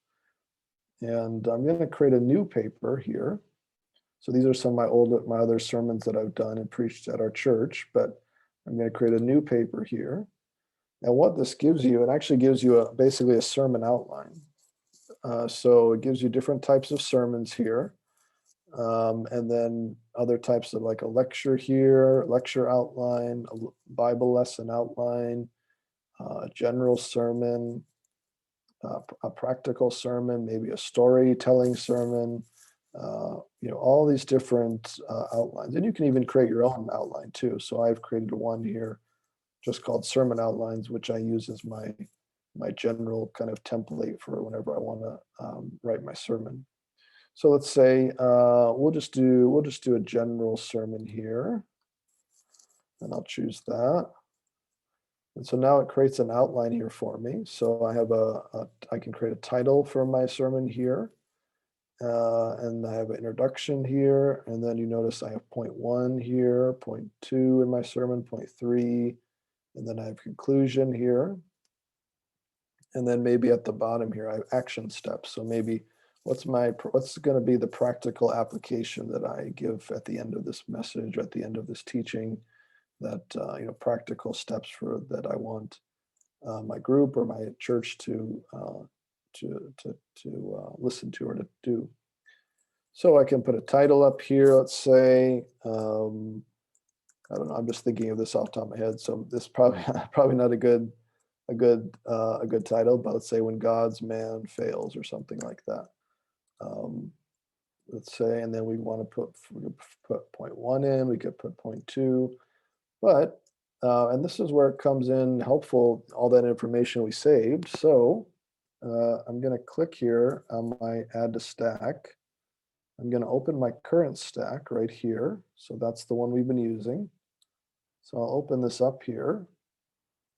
and I'm going to create a new paper here. So these are some of my other sermons that I've done and preached at our church, but I'm going to create a new paper here. And what this gives you, it actually gives you basically a sermon outline. So it gives you different types of sermons here. And then other types of like a lecture here, lecture outline, a Bible lesson outline, a general sermon, a practical sermon, maybe a storytelling sermon, all these different outlines. And you can even create your own outline too. So I've created one here just called Sermon Outlines, which I use as my general kind of template for whenever I want to write my sermon. So let's say we'll just do a general sermon here, and I'll choose that. And so now it creates an outline here for me. So I have I can create a title for my sermon here, and I have an introduction here, and then you notice I have point 1 here, point 2 in my sermon, point 3, and then I have conclusion here. And then maybe at the bottom here, I have action steps. So maybe what's going to be the practical application that I give at the end of this message, or at the end of this teaching, that practical steps that I want my group or my church to listen to or to do. So I can put a title up here. Let's say I don't know. I'm just thinking of this off the top of my head. So this probably not a good a good title, but let's say when God's man fails or something like that. Let's say, and then we want to put point 1 in, we could put point 2, but, and this is where it comes in helpful, all that information we saved. So I'm going to click here on my add to stack. I'm going to open my current stack right here. So that's the one we've been using. So I'll open this up here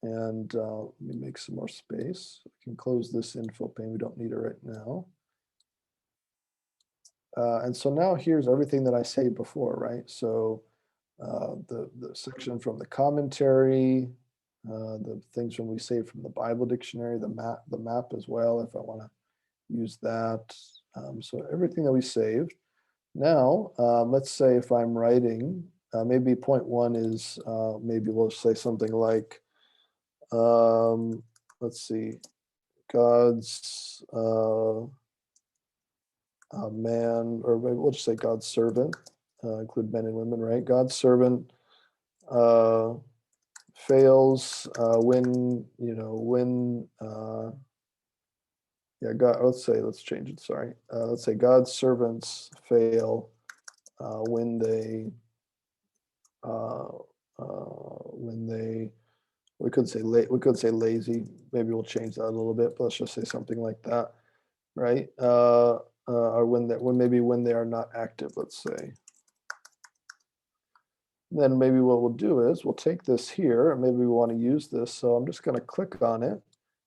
and let me make some more space. I can close this info pane. We don't need it right now. And so now here's everything that I saved before, right? So the section from the commentary, the things from we saved from the Bible dictionary, the map as well, if I want to use that. So everything that we saved. Now, let's say if I'm writing, maybe point 1 is, maybe we'll say something like, let's see, God's man, or maybe we'll just say God's servant, include men and women, right? God's servant fails when, yeah, God, let's change it, sorry. Let's say God's servants fail when they, we could say lazy, maybe we'll change that a little bit, but let's just say something like that, right? Or when they are not active, let's say. Then maybe what we'll do is we'll take this here, and maybe we want to use this. So I'm just going to click on it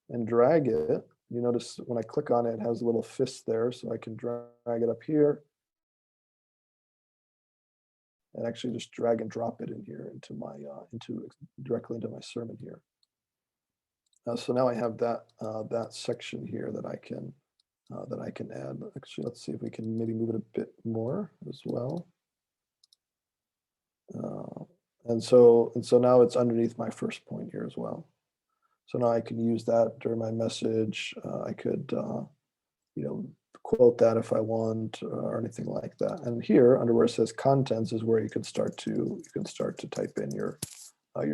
and drag it. You notice when I click on it, it has a little fist there, so I can drag it up here and actually just drag and drop it in here into my directly into my sermon here. So now I have that section here that I can add. Actually, let's see if we can maybe move it a bit more as well. And so now it's underneath my first point here as well. So now I can use that during my message. I could, quote that if I want or anything like that. And here, under where it says contents, is where you can start to type in your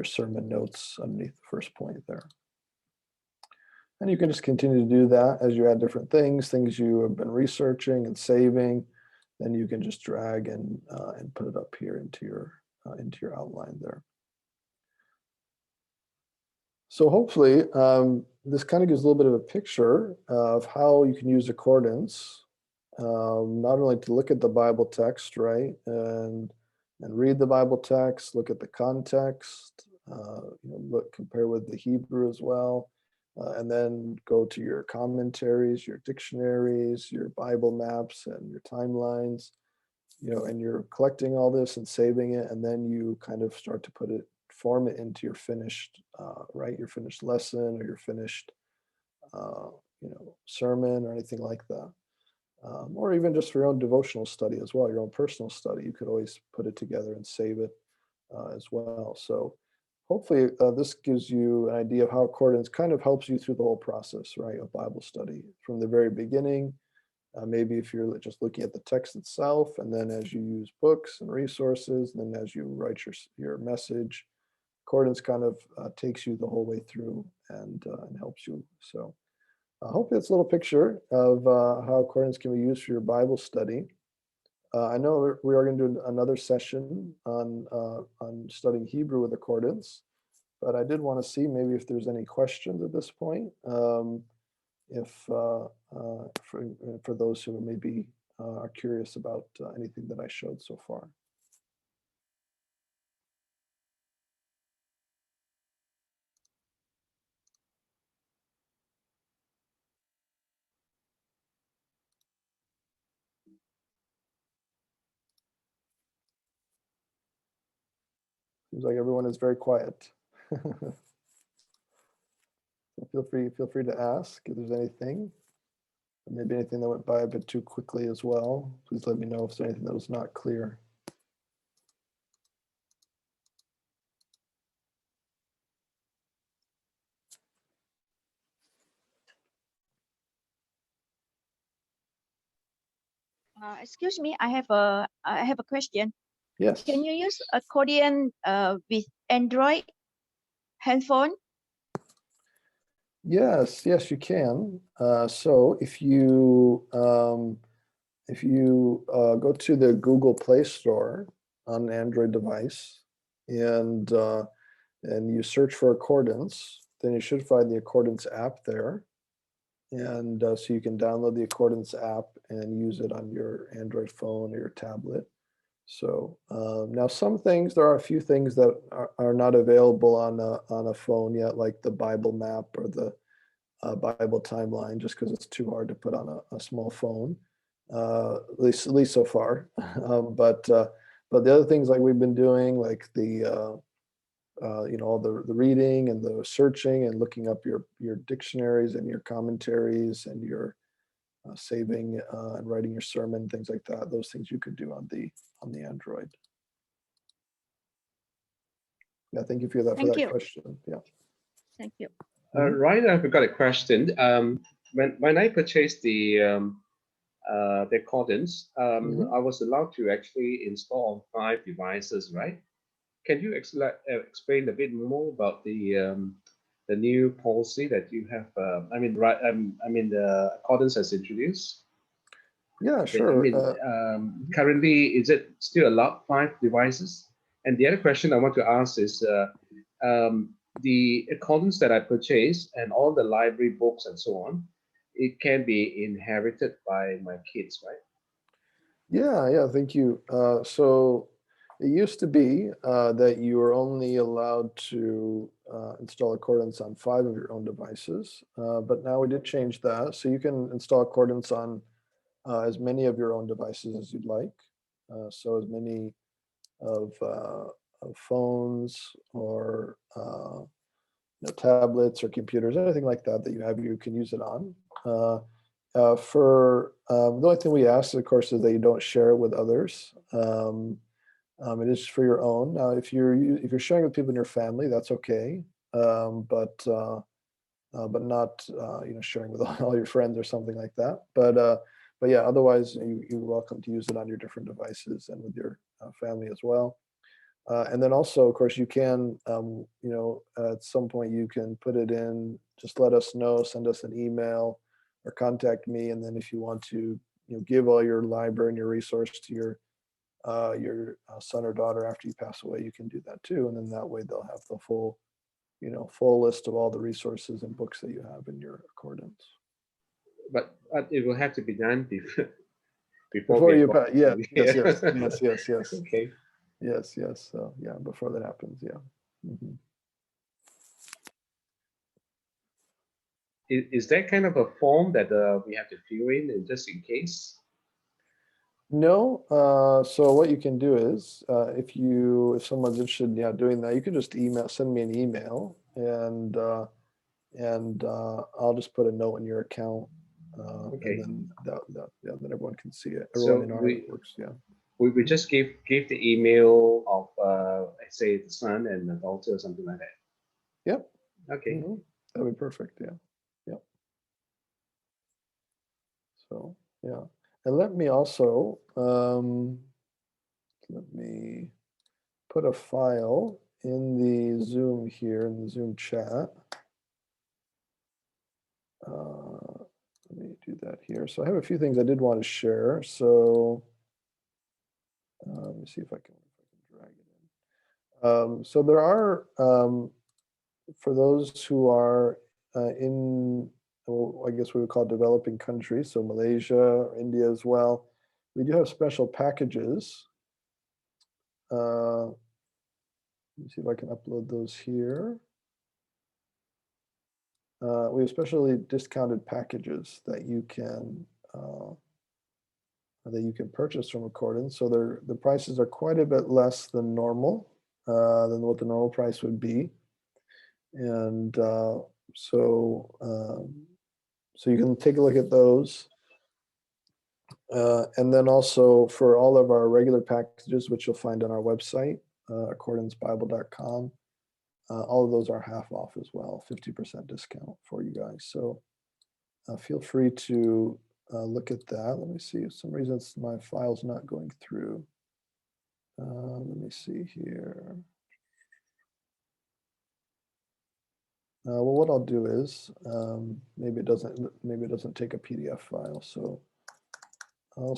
sermon notes underneath the first point there. And you can just continue to do that as you add different things you have been researching and saving. Then you can just drag and put it up here into your outline there. So hopefully this kind of gives a little bit of a picture of how you can use accordance, not only to look at the Bible text, right, and read the Bible text, look at the context, compare with the Hebrew as well, and then go to your commentaries, your dictionaries, your Bible maps, and your timelines, and you're collecting all this and saving it, and then you kind of start to form it into your finished, your finished lesson or your finished, sermon or anything like that. Or even just for your own devotional study as well, your own personal study, you could always put it together and save it as well. So hopefully this gives you an idea of how accordance kind of helps you through the whole process, right, of Bible study from the very beginning. Maybe if you're just looking at the text itself, and then as you use books and resources, and then as you write your message, accordance kind of takes you the whole way through and helps you. So I hope it's a little picture of how accordance can be used for your Bible study. I know we are going to do another session on studying Hebrew with accordance, but I did want to see maybe if there's any questions at this point. For those who maybe are curious about anything that I showed so far. Seems like everyone is very quiet. So feel free to ask if there's anything. Or maybe anything that went by a bit too quickly as well. Please let me know if there's anything that was not clear. Excuse me, I have a question. Yes. Can you use accordion with Android handphone? Yes, yes, you can. So if you go to the Google Play Store on an Android device and you search for Accordance, then you should find the Accordance app there. And so you can download the Accordance app and use it on your Android phone or your tablet. So now there are a few things that are not available on a phone yet, like the Bible map or the Bible timeline, just because it's too hard to put on a small phone, at least so far. But the other things like we've been doing, like all the reading and the searching and looking up your dictionaries and your commentaries and your saving and writing your sermon, things like that. Those things you could do on the Android. Yeah, thank you for that Thank you. question. Yeah. Thank you. Ryan, I've got a question. When I purchased the Accordance, I was allowed to actually install 5 devices, right? Can you explain a bit more about the new policy that you have? The Accordance has introduced. Yeah, sure. Currently, is it still allowed 5 devices? And the other question I want to ask is, the Accordance that I purchased and all the library books and so on, it can be inherited by my kids, right? Yeah, thank you. So it used to be that you were only allowed to install Accordance on 5 of your own devices, but now we did change that. So you can install Accordance on as many of your own devices as you'd like. So as many of phones or tablets or computers, anything like that that you have, you can use it on. The only thing we ask, of course, is that you don't share it with others. It is for your own. Now, if you're sharing with people in your family, that's okay, but not sharing with all your friends or something like that. But yeah, otherwise you're welcome to use it on your different devices and with your family as well. And then also, of course, you can, at some point you can put it in, just let us know, send us an email or contact me. And then if you want to, give all your library and your resource to your son or daughter after you pass away, you can do that too. And then that way they'll have the full list of all the resources and books that you have in your Accordance. But it will have to be done Before you pass, yes. Okay. Yes. So yeah, before that happens, yeah. Mhm. Is there kind of a form that we have to fill in just in case? No. So what you can do is, if someone's interested in doing that, you can just send me an email, and I'll just put a note in your account, Okay. and then then everyone can see it. So Everyone in our networks, yeah. we just give the email of let's say the son and the daughter or something like that. Yep. Okay. Mhm. That'd be perfect. Yeah. Yep. So yeah, and let me also let me put a file in the Zoom here in the Zoom chat. Let me do that here. So I have a few things I did want to share. So let me see if I can drag it in. So there are, for those who are in, well, I guess we would call developing countries, so Malaysia, India as well, we do have special packages. Let me see if I can upload those here. We have specially discounted packages that you can purchase from Accordance. So the prices are quite a bit less than normal, than what the normal price would be, and so you can take a look at those. And then also for all of our regular packages, which you'll find on our website, accordancebible.com, all of those are half off as well, 50% discount for you guys. So feel free to look at that. Let me see. For some reason my file's not going through. Let me see here. Well, what I'll do is, maybe it doesn't take a PDF file, so I'll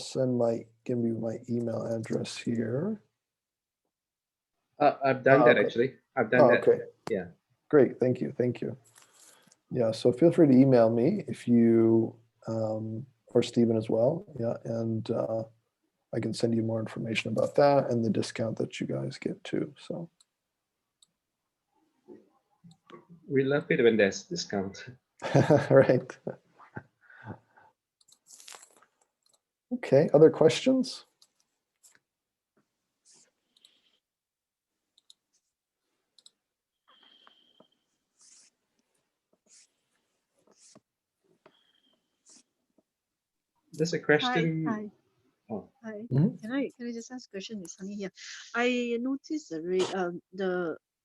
give you my email address here. I've done that okay. actually. I've done Oh, that. okay. Yeah. Great, thank you, thank you. Yeah, so feel free to email me if you, or Stephen as well, yeah, and I can send you more information about that and the discount that you guys get too, so. We love it when there's discount. Right. Okay, other questions? There's a Hi, question. hi, Oh, hi. Mhm. Can I just ask a question? It's Sunny here. I noticed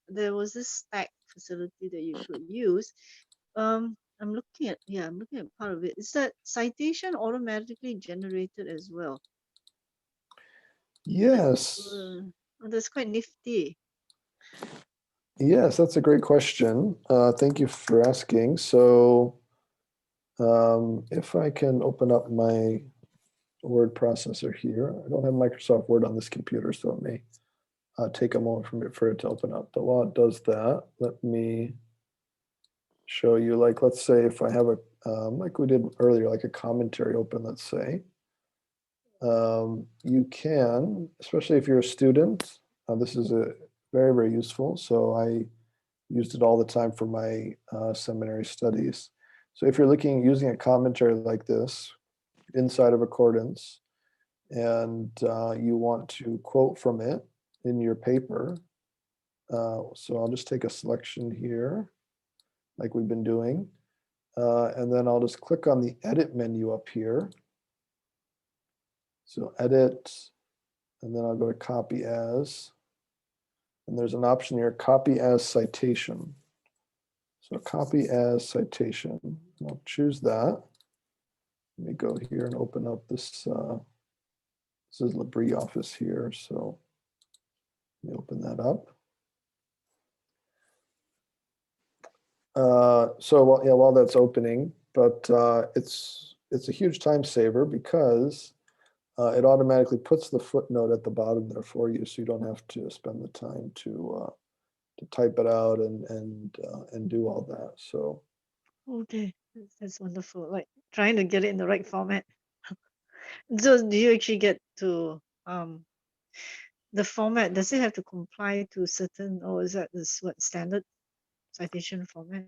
there was this stack facility that you could use. I'm looking at part of it. Is that citation automatically generated as well? Yes, Oh, that's quite nifty. yes, that's a great question. Thank you for asking. So if I can open up my word processor here, I don't have Microsoft Word on this computer, so it may take a moment for it to open up. But while it does that, let me show you, like, let's say if I have a, like we did earlier, like a commentary open, let's say, you can, especially if you're a student, this is a very, very useful. So I used it all the time for my seminary studies. So if you're using a commentary like this inside of Accordance, and you want to quote from it in your paper, so I'll just take a selection here, like we've been doing, and then I'll just click on the edit menu up here. So edit, and then I'll go to copy as, and there's an option here, copy as citation. So copy as citation, and I'll choose that. Let me go here and open up this, this is LibreOffice here, so let me open that up. So while that's opening, but it's a huge time saver because it automatically puts the footnote at the bottom there for you, so you don't have to spend the time to type it out and do all that. So Okay, that's wonderful. Like trying to get it in the right format. So do you actually get to the format? Does it have to comply to certain, or is that what standard citation format?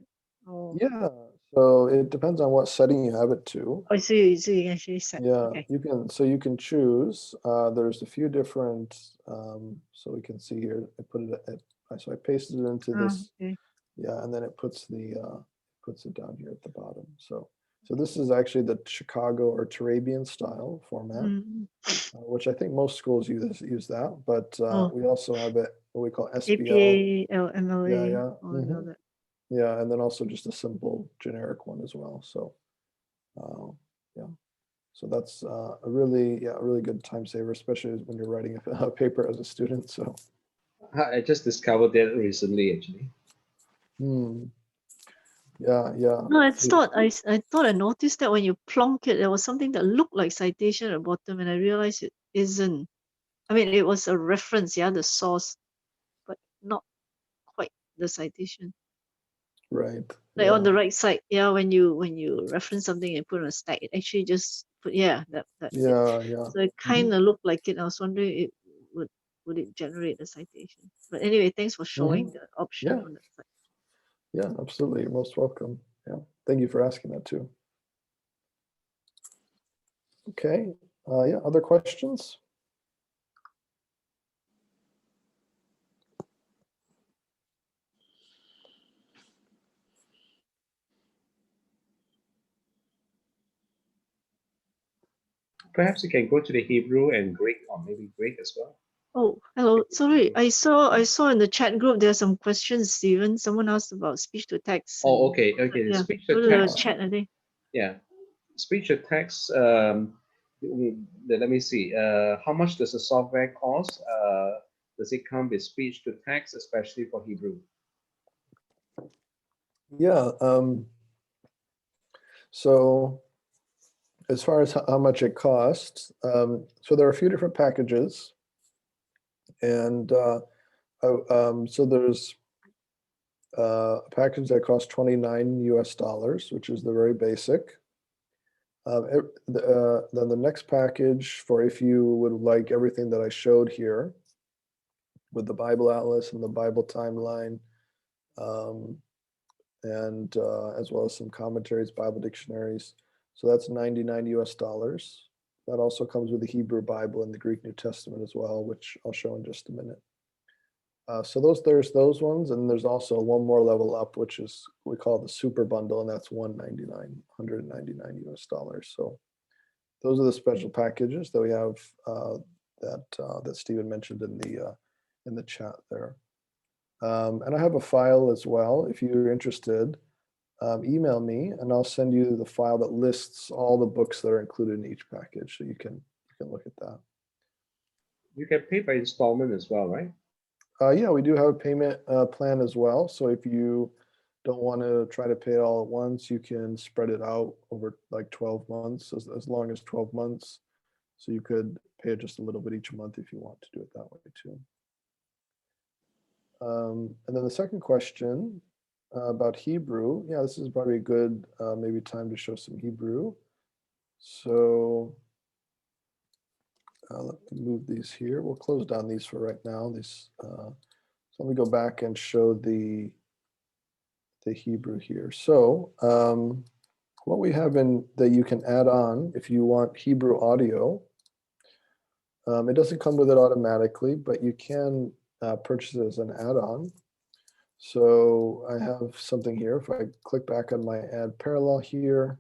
Oh, yeah, so it depends on what setting you have it to. oh, so you can actually set. Yeah, Okay. you can choose. There's a few different. So we can see here. I put it so I pasted it into this. Okay. Yeah, and then it puts it down here at the bottom. So this is actually the Chicago or Turabian style format, Mm. which I think most schools use that. But Oh. we also have it what we call SPL. APA, MLA. Yeah. Oh, I know that. Yeah, and then also just a simple generic one as well. So yeah. So that's a really good time saver, especially when you're writing a paper as a student. So I just discovered that recently actually. yeah. No, I thought I noticed that when you plonk it, there was something that looked like citation at the bottom, and I realized it isn't. I mean, it was a reference, yeah, the source, but not quite the citation. Right. Like on the right side, yeah, when you reference something and put on a stack, it actually just put that. Yeah. So it kind of looked like it. I was wondering it would it generate a citation. But anyway, thanks for showing the option Yeah. on that side. Yeah, absolutely. You're most welcome. Yeah. Thank you for asking that too. Okay. Yeah. Other questions? Perhaps you can go to the Hebrew and Greek, or maybe Greek as well. Oh, hello. Sorry, I saw in the chat group there are some questions, Stephen. Someone asked about speech to text. Oh, and- okay. The Yeah, speech go to to the text. chat, I think. Yeah, speech to text. Let me see. How much does the software cost? Does it come with speech to text, especially for Hebrew? Yeah. So as far as how much it costs, so there are a few different packages, and so there's a package that costs $29 US, which is the very basic. Then the next package for if you would like everything that I showed here with the Bible Atlas and the Bible Timeline, and as well as some commentaries, Bible dictionaries. So that's $99 US. That also comes with the Hebrew Bible and the Greek New Testament as well, which I'll show in just a minute. So there's those ones, and there's also one more level up, which is we call the Super Bundle, and that's $199 US. So those are the special packages that we have that Stephen mentioned in the chat there. And I have a file as well. If you're interested, email me, and I'll send you the file that lists all the books that are included in each package, so you can look at that. You can pay by installment as well, right? Yeah, we do have a payment plan as well. So if you don't want to try to pay it all at once, you can spread it out over like 12 months, as long as 12 months. So you could pay it just a little bit each month if you want to do it that way too. And then the second question about Hebrew. Yeah, this is probably a good maybe time to show some Hebrew. So let me move these here. We'll close down these for right now. So let me go back and show the Hebrew here. So what we have in that you can add on if you want Hebrew audio. It doesn't come with it automatically, but you can purchase it as an add-on. So I have something here. If I click back on my add parallel here,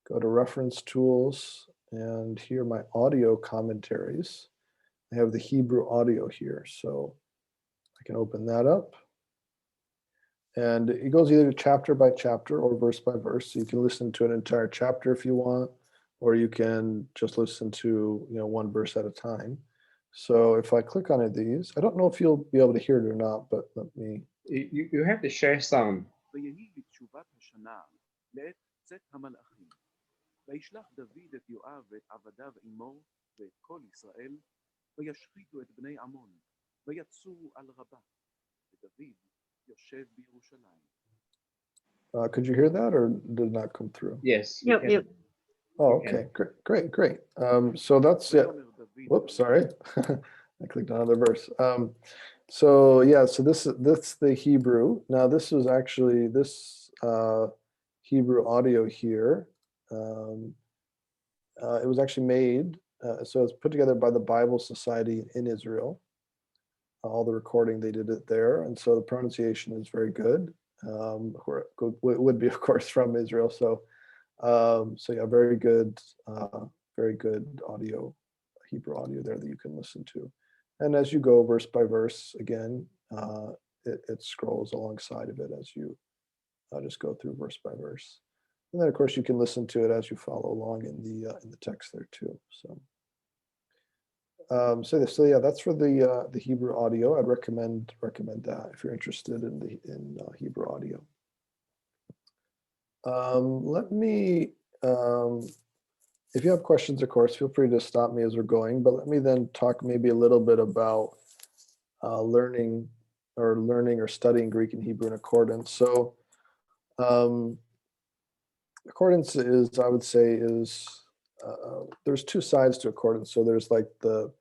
go to reference tools, and here my audio commentaries. I have the Hebrew audio here. So I can open that up. And it goes either chapter by chapter or verse by verse. So you can listen to an entire chapter if you want, or you can just listen to one verse at a time. So if I click on these, I don't know if you'll be able to hear it or not, but let me. You have to share sound. ויהי בתשובת השנה לעת צאת המלאכים. וישלח דוד את יואב ואת עבדיו עמו ואת כל ישראל, וישחיתו את בני עמון, ויצאו על רבה. ודוד יושב בירושלים. Could you hear that, or did it not come through? Yes. Yep, yep. Oh, okay, great. So that's it. Whoops, sorry. I clicked on another verse. So yeah, so that's the Hebrew. Now this was actually this Hebrew audio here. It was actually made, so it's put together by the Bible Society in Israel. All the recording, they did it there, and so the pronunciation is very good. Would be, of course, from Israel. So yeah, very good audio, Hebrew audio there that you can listen to. And as you go verse by verse, again, it scrolls alongside of it as you just go through verse by verse. And then, of course, you can listen to it as you follow along in the text there too. So yeah, that's for the Hebrew audio. I'd recommend that if you're interested in Hebrew audio. Let me, if you have questions, of course, feel free to stop me as we're going, but let me then talk maybe a little bit about learning or studying Greek and Hebrew in accordance. So accordance is, I would say, there's two sides to accordance. So there's like the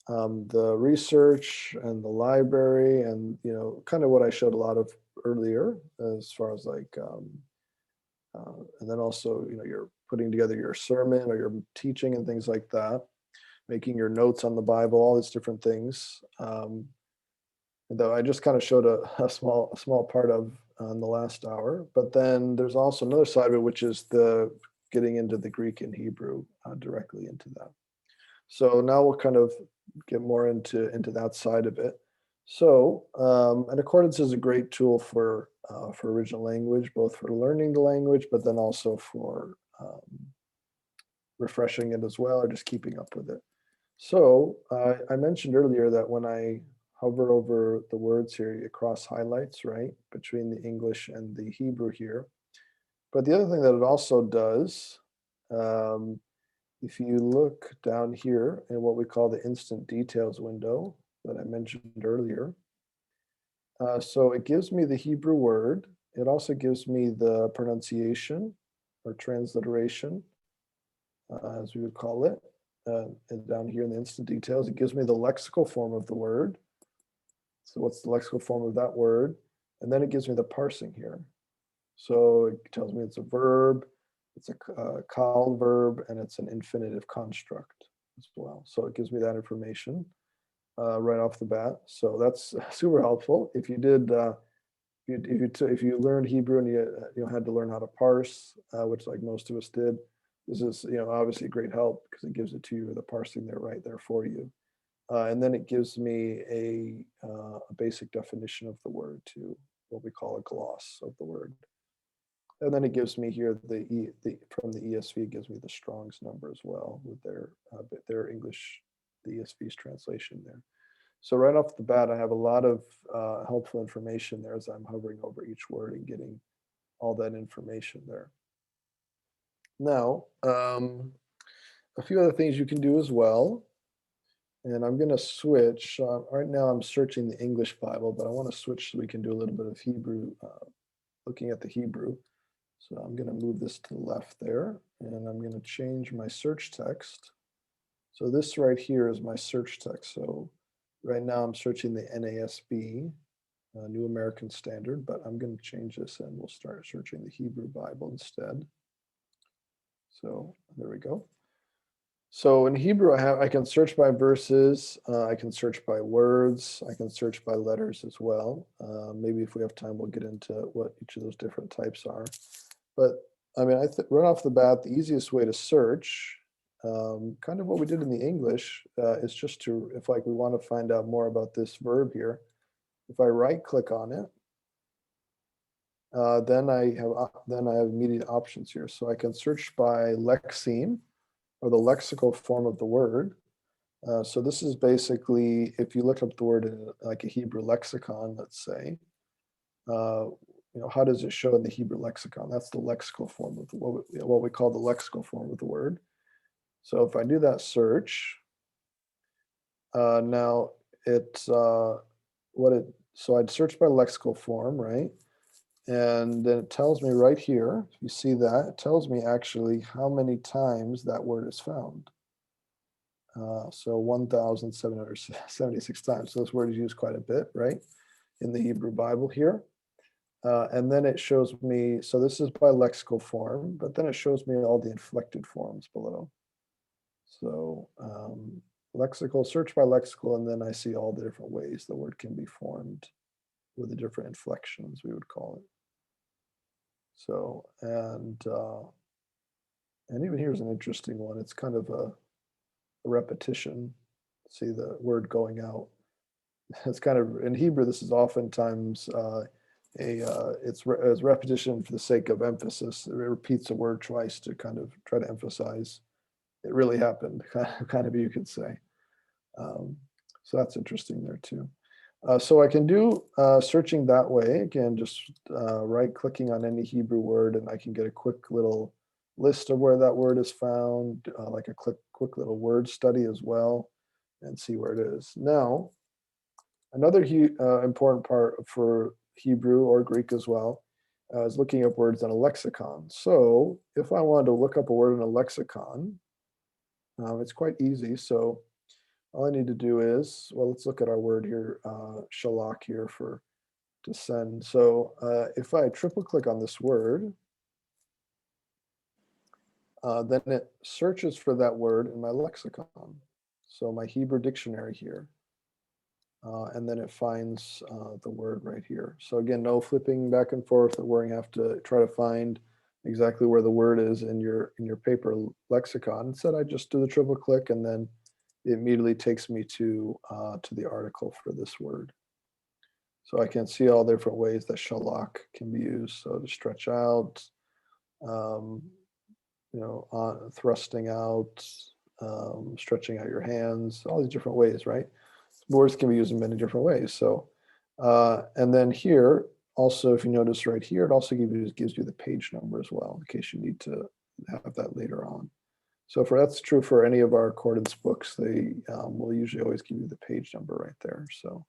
research and the library, and kind of what I showed a lot of earlier as far as like and then also you're putting together your sermon or your teaching and things like that, making your notes on the Bible, all these different things. Though I just kind of showed a small part of on the last hour, but then there's also another side of it, which is the getting into the Greek and Hebrew directly into that. So now we'll kind of get more into that side of it. So, and accordance is a great tool for original language, both for learning the language, but then also for refreshing it as well, or just keeping up with it. So I mentioned earlier that when I hover over the words here, you cross highlights, right, between the English and the Hebrew here. But the other thing that it also does, if you look down here in what we call the instant details window that I mentioned earlier, so it gives me the Hebrew word. It also gives me the pronunciation or transliteration, as we would call it. And down here in the instant details, it gives me the lexical form of the word. So what's the lexical form of that word? And then it gives me the parsing here. So it tells me it's a verb, it's a called verb, and it's an infinitive construct as well. So it gives me that information right off the bat. So that's super helpful. If you did, if you learned Hebrew and you had to learn how to parse, which like most of us did, this is obviously great help because it gives it to you the parsing there right there for you. And then it gives me a basic definition of the word too, what we call a gloss of the word. And then it gives me here from the ESV, it gives me the Strong's number as well with their English, the ESV's translation there. So right off the bat, I have a lot of helpful information there as I'm hovering over each word and getting all that information there. Now, a few other things you can do as well. And I'm going to switch. Right now I'm searching the English Bible, but I want to switch so we can do a little bit of Hebrew, looking at the Hebrew. So I'm going to move this to the left there, and I'm going to change my search text. So this right here is my search text. So right now I'm searching the NASB, New American Standard, but I'm going to change this and we'll start searching the Hebrew Bible instead. So there we go. So in Hebrew, I can search by verses, I can search by words, I can search by letters as well. Maybe if we have time, we'll get into what each of those different types are. But I mean, right off the bat, the easiest way to search, kind of what we did in the English, is just to, if like we want to find out more about this verb here, if I right click on it, then I have immediate options here. So I can search by lexeme, or the lexical form of the word. So this is basically, if you look up the word in like a Hebrew lexicon, let's say, how does it show in the Hebrew lexicon? That's the lexical form of what we call the lexical form of the word. So if I do that search, now so I'd search by lexical form, right? And then it tells me right here, if you see that, it tells me actually how many times that word is found. So 1,776 times. So this word is used quite a bit, right, in the Hebrew Bible here. And then it shows me, so this is by lexical form, but then it shows me all the inflected forms below. So lexical, search by lexical, and then I see all the different ways the word can be formed with the different inflections, we would call it. So, and even here's an interesting one. It's kind of a repetition. See the word going out. It's kind of, in Hebrew, this is oftentimes it's repetition for the sake of emphasis. It repeats a word twice to kind of try to emphasize it really happened, kind of you could say. So that's interesting there too. So I can do searching that way. Again, just right clicking on any Hebrew word, and I can get a quick little list of where that word is found, like a quick little word study as well, and see where it is. Now, another important part for Hebrew or Greek as well is looking up words in a lexicon. So if I wanted to look up a word in a lexicon, it's quite easy. So all I need to do is, well, let's look at our word here, shalak here to send. So if I triple click on this word, then it searches for that word in my lexicon. So my Hebrew dictionary here. And then it finds the word right here. So again, no flipping back and forth where you have to try to find exactly where the word is in your paper lexicon. Instead, I just do the triple click, and then it immediately takes me to the article for this word. So I can see all the different ways that shalak can be used. So to stretch out, thrusting out, stretching out your hands, all these different ways, right? words can be used in many different ways. So, and then here, also, if you notice right here, it also gives you the page number as well, in case you need to have that later on. So that's true for any of our accordance books. They will usually always give you the page number right there. So,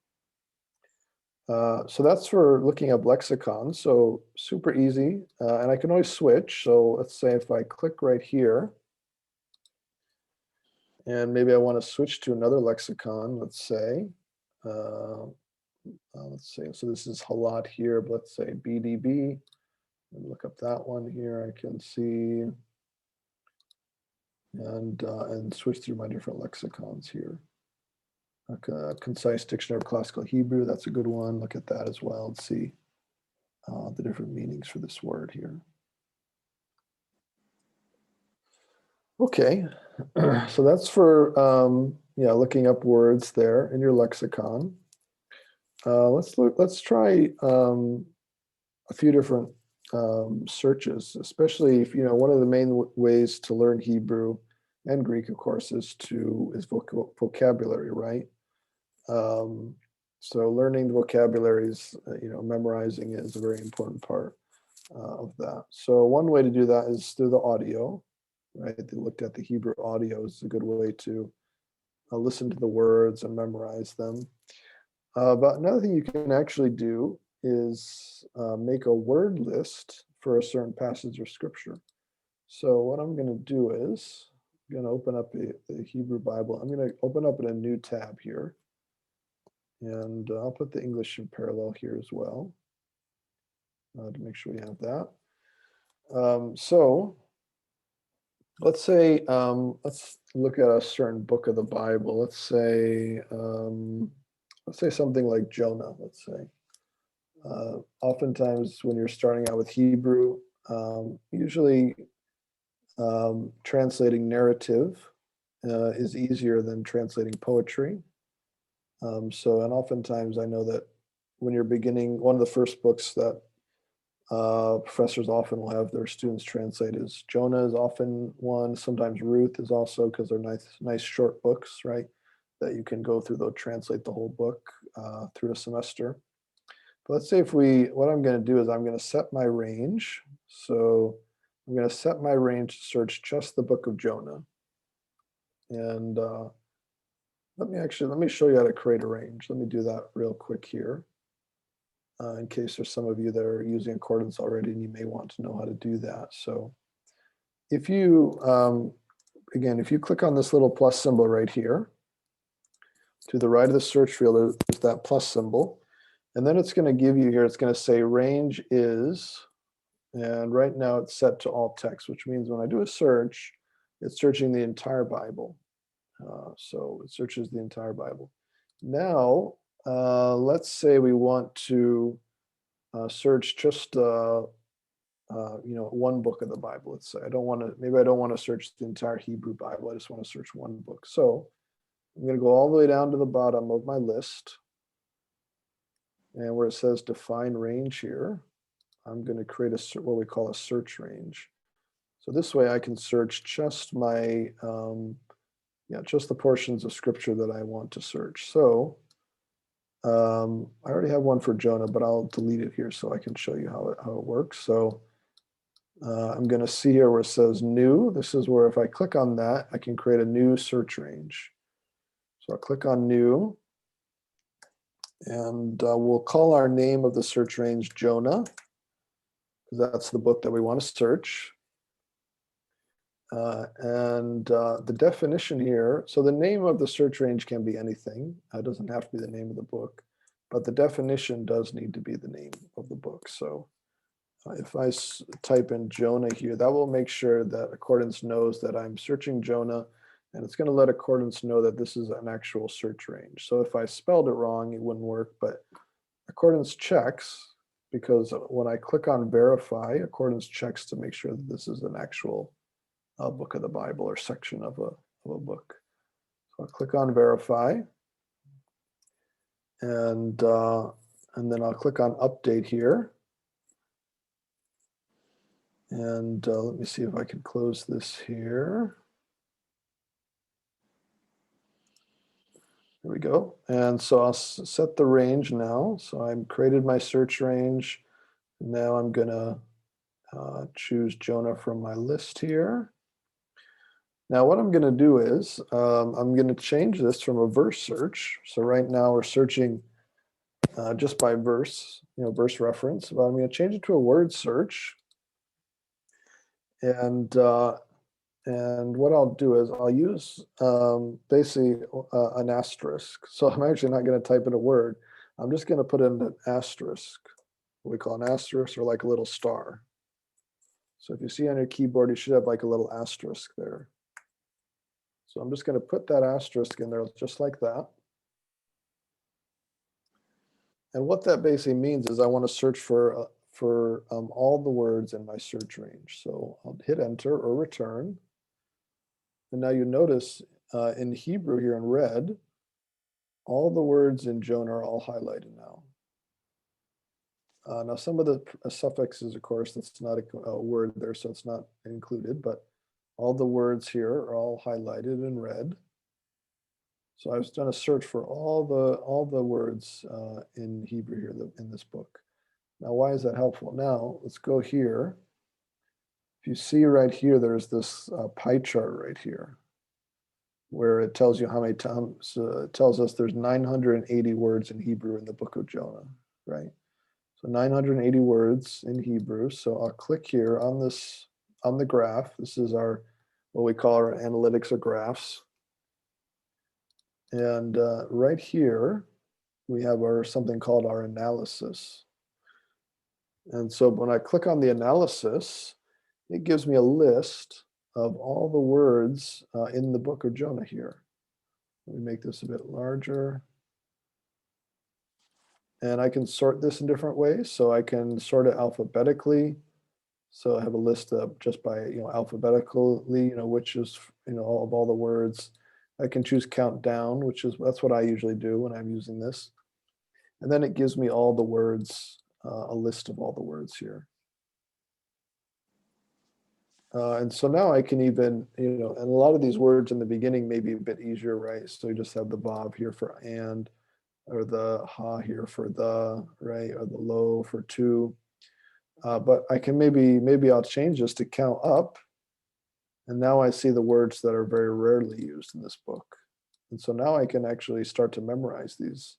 so that's for looking up lexicon. So super easy, and I can always switch. So let's say if I click right here, and maybe I want to switch to another lexicon. Let's say, so this is Halat here, but let's say BDB. Look up that one here. I can see. And switch through my different lexicons here. A concise dictionary of classical Hebrew, that's a good one. Look at that as well and see the different meanings for this word here. Okay, so that's for looking up words there in your lexicon. Let's try a few different searches, especially if one of the main ways to learn Hebrew and Greek, of course, is vocabulary, right? So learning the vocabularies, memorizing it is a very important part of that. So one way to do that is through the audio, right? They looked at the Hebrew audio is a good way to listen to the words and memorize them. But another thing you can actually do is make a word list for a certain passage of scripture. So what I'm going to do is I'm going to open up the Hebrew Bible. I'm going to open up in a new tab here. And I'll put the English in parallel here as well to make sure we have that. So let's say, let's look at a certain book of the Bible. Let's say something like Jonah, let's say. Oftentimes when you're starting out with Hebrew, usually translating narrative is easier than translating poetry. And oftentimes I know that when you're beginning, one of the first books that professors often will have their students translate is Jonah is often one. Sometimes Ruth is also, because they're nice short books, right? That you can go through, they'll translate the whole book through a semester. But let's say what I'm going to do is I'm going to set my range. So I'm going to set my range to search just the book of Jonah. And let me show you how to create a range. Let me do that real quick here. In case there's some of you that are using Accordance already and you may want to know how to do that. So if you, again, if you click on this little plus symbol right here, to the right of the search field, there's that plus symbol. And then it's going to give you here, it's going to say range is, and right now it's set to all text, which means when I do a search, it's searching the entire Bible. So it searches the entire Bible. Now, let's say we want to search just one book of the Bible. Let's say maybe I don't want to search the entire Hebrew Bible. I just want to search one book. So I'm going to go all the way down to the bottom of my list, and where it says define range here, I'm going to create what we call a search range. So this way I can search just my just the portions of scripture that I want to search. So I already have one for Jonah, but I'll delete it here so I can show you how it works. So I'm going to see here where it says new. This is where if I click on that, I can create a new search range. So I'll click on new, and we'll call our name of the search range Jonah, because that's the book that we want to search. And the definition here, so the name of the search range can be anything. It doesn't have to be the name of the book, but the definition does need to be the name of the book. So if I type in Jonah here, that will make sure that Accordance knows that I'm searching Jonah, and it's going to let Accordance know that this is an actual search range. So if I spelled it wrong, it wouldn't work, but Accordance checks, because when I click on verify, Accordance checks to make sure that this is an actual book of the Bible or section of a book. So I'll click on verify, and then I'll click on update here. And let me see if I can close this here. There we go. And so I'll set the range now. So I've created my search range. Now I'm gonna choose Jonah from my list here. Now what I'm gonna do is I'm gonna change this from a verse search. So right now we're searching just by verse, verse reference, but I'm gonna change it to a word search. And what I'll do is I'll use basically an asterisk. So I'm actually not going to type in a word. I'm just going to put in an asterisk. What we call an asterisk, or like a little star. So if you see on your keyboard, you should have like a little asterisk there. So I'm just going to put that asterisk in there just like that. And what that basically means is I want to search for all the words in my search range. So I'll hit enter or return. And now you notice in Hebrew here in red, all the words in Jonah are all highlighted now. Now some of the suffixes, of course, that's not a word there, so it's not included, but all the words here are all highlighted in red. So I was done a search for all the words in Hebrew here in this book. Now, why is that helpful? Now, let's go here. If you see right here, there's this pie chart right here, where it tells you how many times, it tells us there's 980 words in Hebrew in the book of Jonah, right? So 980 words in Hebrew. So I'll click here on this, on the graph. This is our, what we call our analytics of graphs. And right here, we have our something called our analysis. And so when I click on the analysis, it gives me a list of all the words in the book of Jonah here. Let me make this a bit larger. And I can sort this in different ways. So I can sort it alphabetically. So I have a list of just by, alphabetically, which is, all of all the words. I can choose count down, that's what I usually do when I'm using this. And then it gives me all the words, a list of all the words here. And so now I can even, and a lot of these words in the beginning may be a bit easier, right? So you just have the vav here for and, or the ha here for the, right? Or the lo for to. But I can maybe I'll change this to count up. And now I see the words that are very rarely used in this book. And so now I can actually start to memorize these.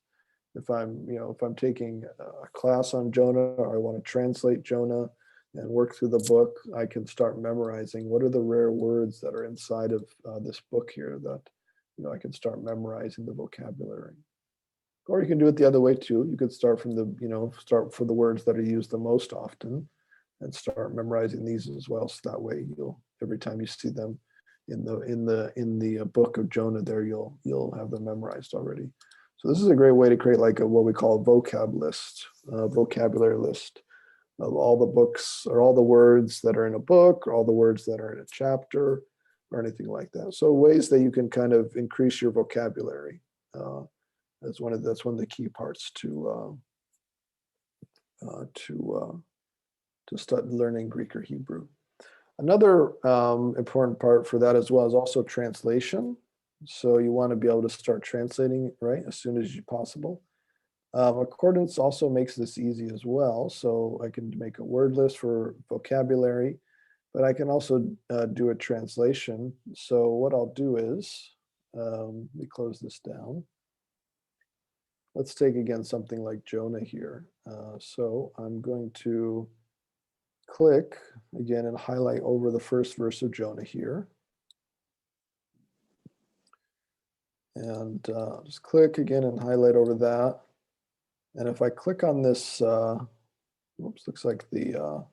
If I'm taking a class on Jonah, or I want to translate Jonah and work through the book, I can start memorizing what are the rare words that are inside of this book here that, I can start memorizing the vocabulary. Or you can do it the other way too. You could start from start for the words that are used the most often and start memorizing these as well. So that way every time you see them in the book of Jonah there, you'll have them memorized already. So this is a great way to create like what we call a vocab list, a vocabulary list of all the books or all the words that are in a book, or all the words that are in a chapter, or anything like that. So ways that you can kind of increase your vocabulary. That's one of the key parts to start learning Greek or Hebrew. Another important part for that as well is also translation. So you want to be able to start translating right as soon as possible. Accordance also makes this easy as well. So I can make a word list for vocabulary, but I can also do a translation. So what I'll do is, let me close this down. Let's take again something like Jonah here. So I'm going to click again and highlight over the first verse of Jonah here. And just click again and highlight over that. And if I click on this, looks like the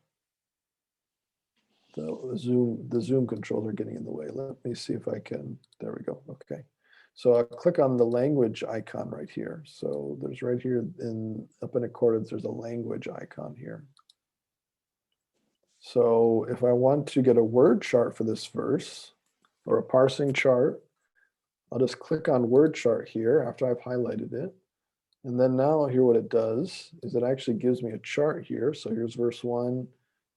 zoom controls are getting in the way. Let me see if I can, there we go, okay. So I'll click on the language icon right here. So there's right here up in accordance, there's a language icon here. So if I want to get a word chart for this verse or a parsing chart, I'll just click on word chart here after I've highlighted it. And then now here what it does is it actually gives me a chart here. So here's verse 1.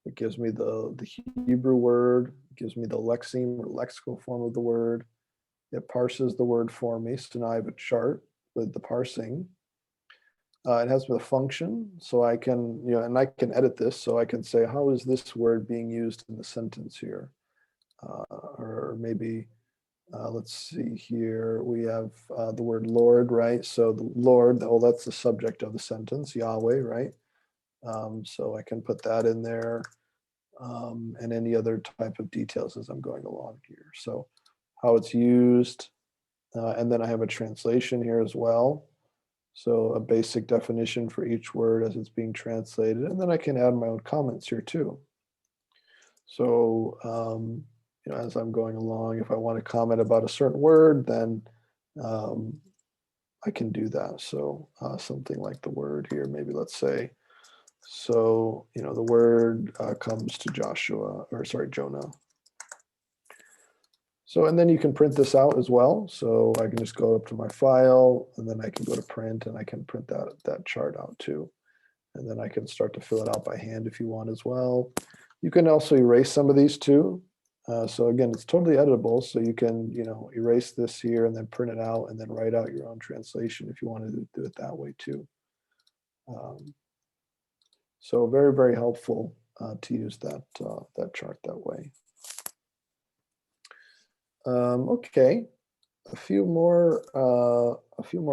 It gives me the Hebrew word, it gives me the lexeme or lexical form of the word. It parses the word for me. So now I have a chart with the parsing. It has the function, so I can, and I can edit this, so I can say, how is this word being used in the sentence here? Or maybe, let's see here, we have the word Lord, right? So the Lord, that's the subject of the sentence, Yahweh, right? So I can put that in there, and any other type of details as I'm going along here. So how it's used, and then I have a translation here as well. So a basic definition for each word as it's being translated. And then I can add my own comments here too. So, as I'm going along, if I want to comment about a certain word, then I can do that. So something like the word here, maybe let's say, so, the word comes to Jonah. So, and then you can print this out as well. So I can just go up to my file, and then I can go to print, and I can print that chart out too. And then I can start to fill it out by hand if you want as well. You can also erase some of these too. So again, it's totally editable. So you can, erase this here and then print it out and then write out your own translation if you wanted to do it that way too. So very, very helpful to use that chart that way. Okay, a few more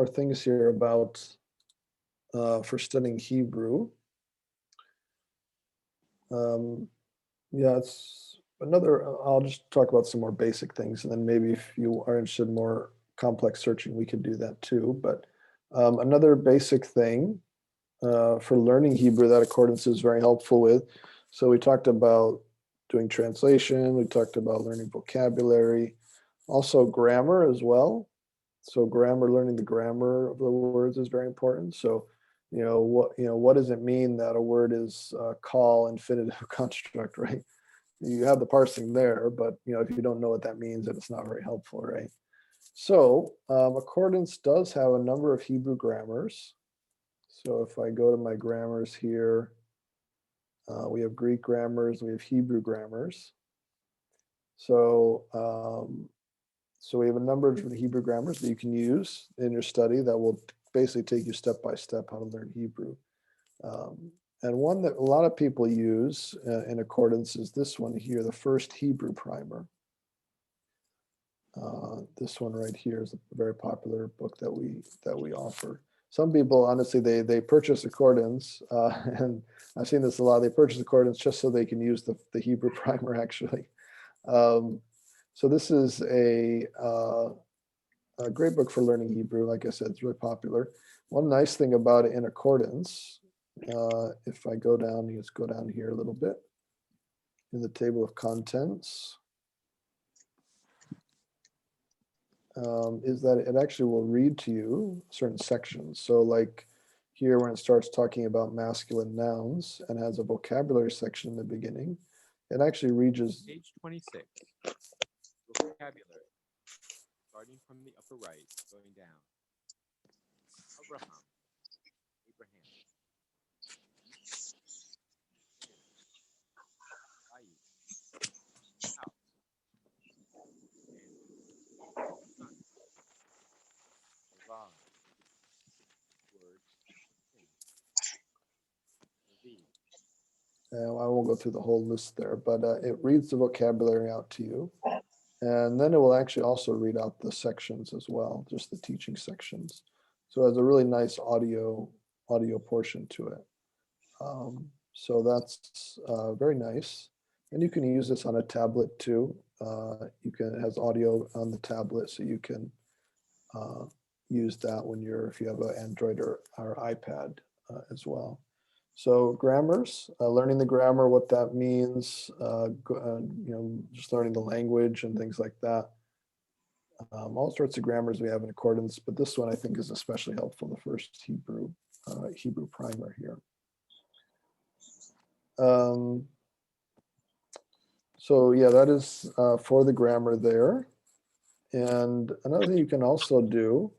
things here about for studying Hebrew. Yeah, it's another. I'll just talk about some more basic things, and then maybe if you are interested in more complex searching, we could do that too. But another basic thing for learning Hebrew that Accordance is very helpful with. So we talked about doing translation. We talked about learning vocabulary. Also grammar as well. So learning the grammar of the words is very important. So, what does it mean that a word is call infinitive construct, right? You have the parsing there, but if you don't know what that means, then it's not very helpful, right? So Accordance does have a number of Hebrew grammars. So if I go to my grammars here, we have Greek grammars, we have Hebrew grammars. So we have a number of different Hebrew grammars that you can use in your study that will basically take you step by step how to learn Hebrew. And one that a lot of people use in Accordance is this one here, the First Hebrew Primer. This one right here is a very popular book that we offer. Some people, honestly, they purchase Accordance, and I've seen this a lot. They purchase Accordance just so they can use the Hebrew Primer, actually. So this is a great book for learning Hebrew. Like I said, it's really popular. One nice thing about it in Accordance, if I go down, let's go down here a little bit in the table of contents, is that it actually will read to you certain sections. So like here when it starts talking about masculine nouns and has a vocabulary section in the beginning, it actually reads Page 26. Vocabulary. Starting from the upper right, going down. Abraham. I won't go through the whole list there, but it reads the vocabulary out to you. And then it will actually also read out the sections as well, just the teaching sections. So it has a really nice audio portion to it. So that's very nice. And you can use this on a tablet too. It has audio on the tablet, so you can use that if you have an Android or iPad as well. So grammars, learning the grammar, what that means, just learning the language and things like that. All sorts of grammars we have in Accordance, but this one I think is especially helpful, the First Hebrew Primer here. So yeah, that is for the grammar there. And another thing you can also do,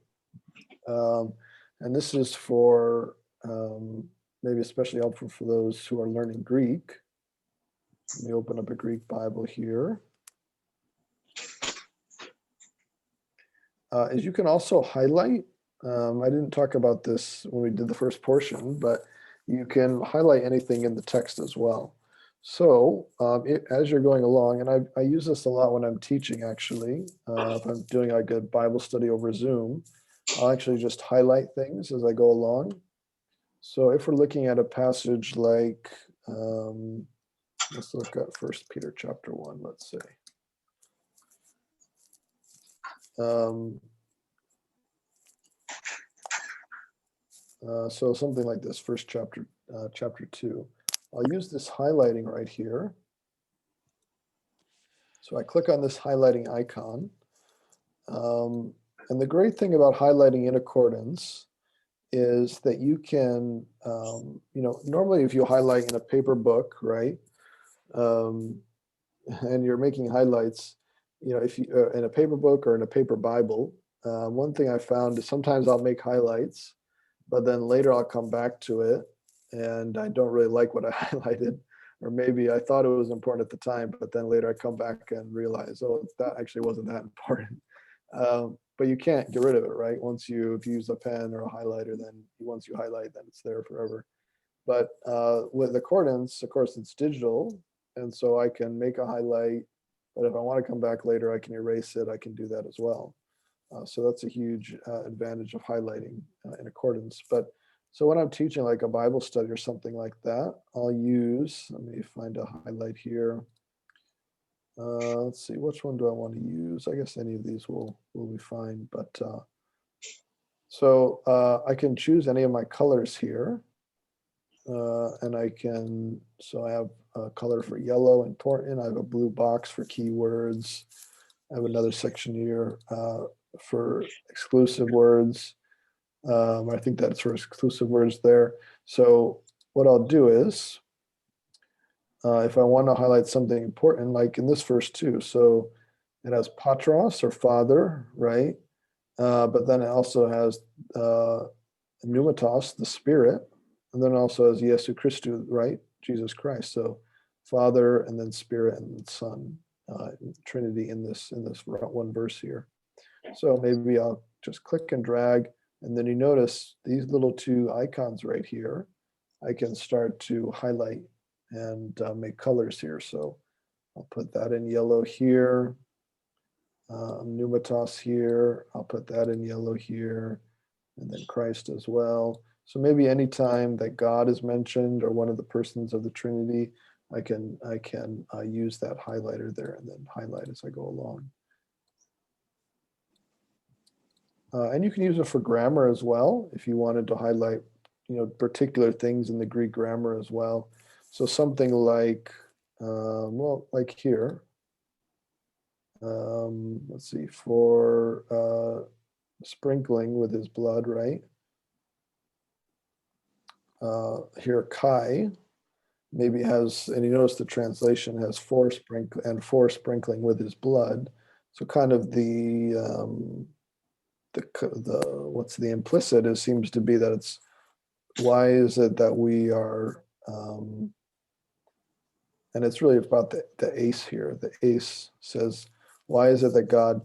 and this is for maybe especially helpful for those who are learning Greek. Let me open up a Greek Bible here. is you can also highlight. I didn't talk about this when we did the first portion, but you can highlight anything in the text as well. So as you're going along, and I use this a lot when I'm teaching, actually, if I'm doing like a Bible study over Zoom, I'll actually just highlight things as I go along. So if we're looking at a passage like, let's look at 1 Peter chapter 1, let's say. So something like this, first chapter, chapter 2. I'll use this highlighting right here. So I click on this highlighting icon. And the great thing about highlighting in accordance is that you can, normally if you highlight in a paper book, right? And you're making highlights, if you in a paper book or in a paper Bible, one thing I found is sometimes I'll make highlights, but then later I'll come back to it and I don't really like what I highlighted, or maybe I thought it was important at the time, but then later I come back and realize, oh, that actually wasn't that important. But you can't get rid of it, right? If you use a pen or a highlighter, then once you highlight, then it's there forever. But with accordance, of course, it's digital. And so I can make a highlight, but if I want to come back later, I can erase it. I can do that as well. So that's a huge advantage of highlighting in accordance. But so when I'm teaching like a Bible study or something like that, I'll use, let me find a highlight here. Let's see, which one do I want to use? I guess any of these will be fine. But so I can choose any of my colors here. And I can, so I have a color for yellow, important. I have a blue box for keywords. I have another section here for exclusive words. I think that's for exclusive words there. So what I'll do is, if I want to highlight something important, like in this verse too, so it has patros or father, right? But then it also has pneumatos, the spirit, and then also has Jesu Christou, right? Jesus Christ. So Father and then Spirit and then Son, Trinity in this one verse here. So maybe I'll just click and drag, and then you notice these little two icons right here. I can start to highlight and make colors here. So I'll put that in yellow here. Pneumatos here. I'll put that in yellow here, and then Christ as well. So maybe anytime that God is mentioned or one of the persons of the Trinity, I can use that highlighter there and then highlight as I go along. And you can use it for grammar as well if you wanted to highlight, particular things in the Greek grammar as well. So something like, like here. Let's see, for sprinkling with his blood, right? Here, Kai maybe has, and you notice the translation has for sprinkling with his blood. So kind of the what's the implicit seems to be that it's, why is it that we are, and it's really about the ace here. The ace says, why is it that God,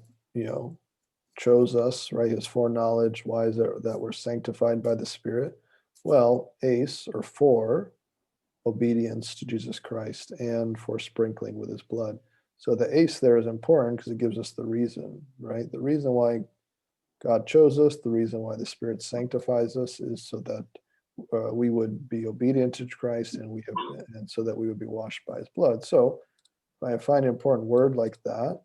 chose us, right? His foreknowledge. Why is it that we're sanctified by the Spirit? Well, ace or for obedience to Jesus Christ and for sprinkling with his blood. So the ace there is important because it gives us the reason, right? The reason why God chose us, the reason why the Spirit sanctifies us is so that we would be obedient to Christ and so that we would be washed by his blood. So if I find an important word like that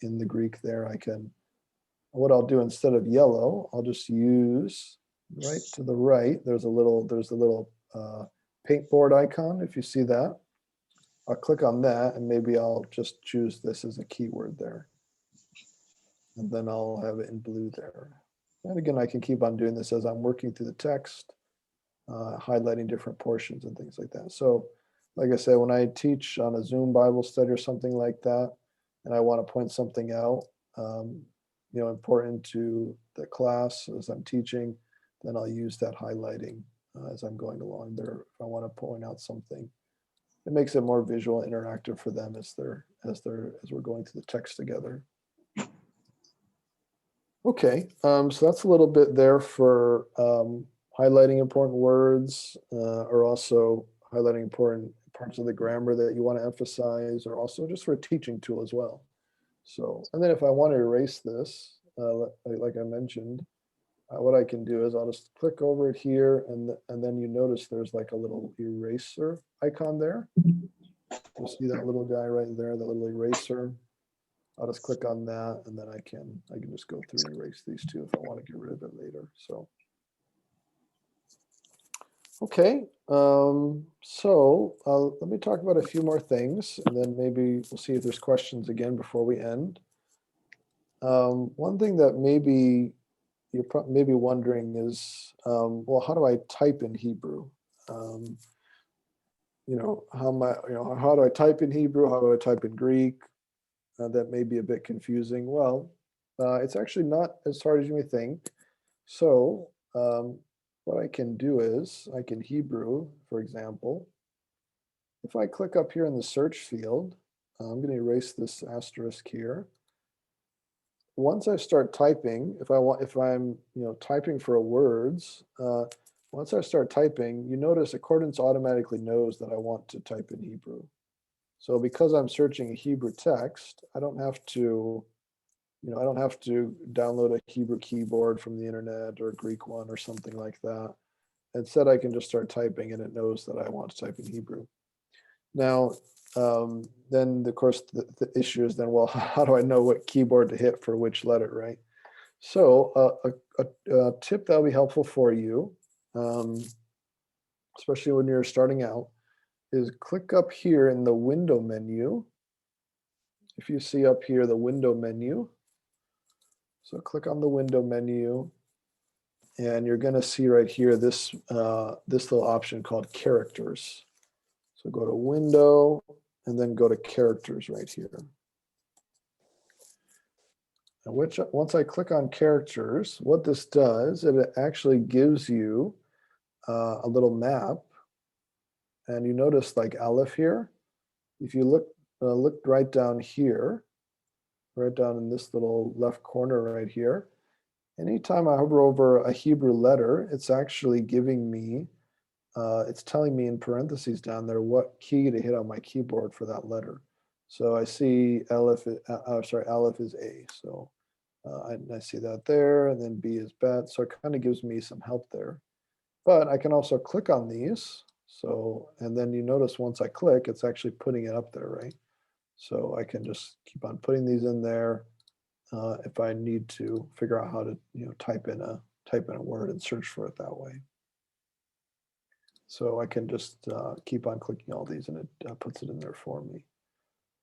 in the Greek there, what I'll do instead of yellow, I'll just use right to the right. There's a little paintboard icon. If you see that, I'll click on that and maybe I'll just choose this as a keyword there. And then I'll have it in blue there. And again, I can keep on doing this as I'm working through the text, highlighting different portions and things like that. So like I said, when I teach on a Zoom Bible study or something like that, and I want to point something out, important to the class as I'm teaching, then I'll use that highlighting as I'm going along there. If I want to point out something, it makes it more visual, interactive for them as we're going through the text together. Okay, so that's a little bit there for highlighting important words, or also highlighting important parts of the grammar that you want to emphasize, or also just for a teaching tool as well. So, and then if I want to erase this, like I mentioned, what I can do is I'll just click over it here, and then you notice there's like a little eraser icon there. You see that little guy right there, the little eraser. I'll just click on that, and then I can just go through and erase these two if I want to get rid of it later. So, okay, so let me talk about a few more things, and then maybe we'll see if there's questions again before we end. One thing that maybe you're maybe wondering is, well, how do I type in Hebrew? You know, how do I type in Hebrew? How do I type in Greek? That may be a bit confusing. Well, it's actually not as hard as you may think. So what I can do is I can Hebrew, for example. If I click up here in the search field, I'm going to erase this asterisk here. Once I start typing, if I'm typing for words, once I start typing, you notice Accordance automatically knows that I want to type in Hebrew. So because I'm searching a Hebrew text, I don't have to download a Hebrew keyboard from the internet or a Greek one or something like that. Instead, I can just start typing and it knows that I want to type in Hebrew. Now, then of course the issue is then, well, how do I know what keyboard to hit for which letter, right? So a tip that'll be helpful for you, especially when you're starting out, is click up here in the window menu. If you see up here the window menu, so click on the window menu, and you're going to see right here this little option called characters. So go to window and then go to characters right here. And once I click on characters, what this does, it actually gives you a little map. And you notice like Aleph here. If you look right down here, right down in this little left corner right here, anytime I hover over a Hebrew letter, it's actually giving me, it's telling me in parentheses down there what key to hit on my keyboard for that letter. So I see Aleph is A. So I see that there, and then B is Bet. So it kind of gives me some help there. But I can also click on these. So, and then you notice once I click, it's actually putting it up there, right? So I can just keep on putting these in there if I need to figure out how to type in a word and search for it that way. So I can just keep on clicking all these, and it puts it in there for me.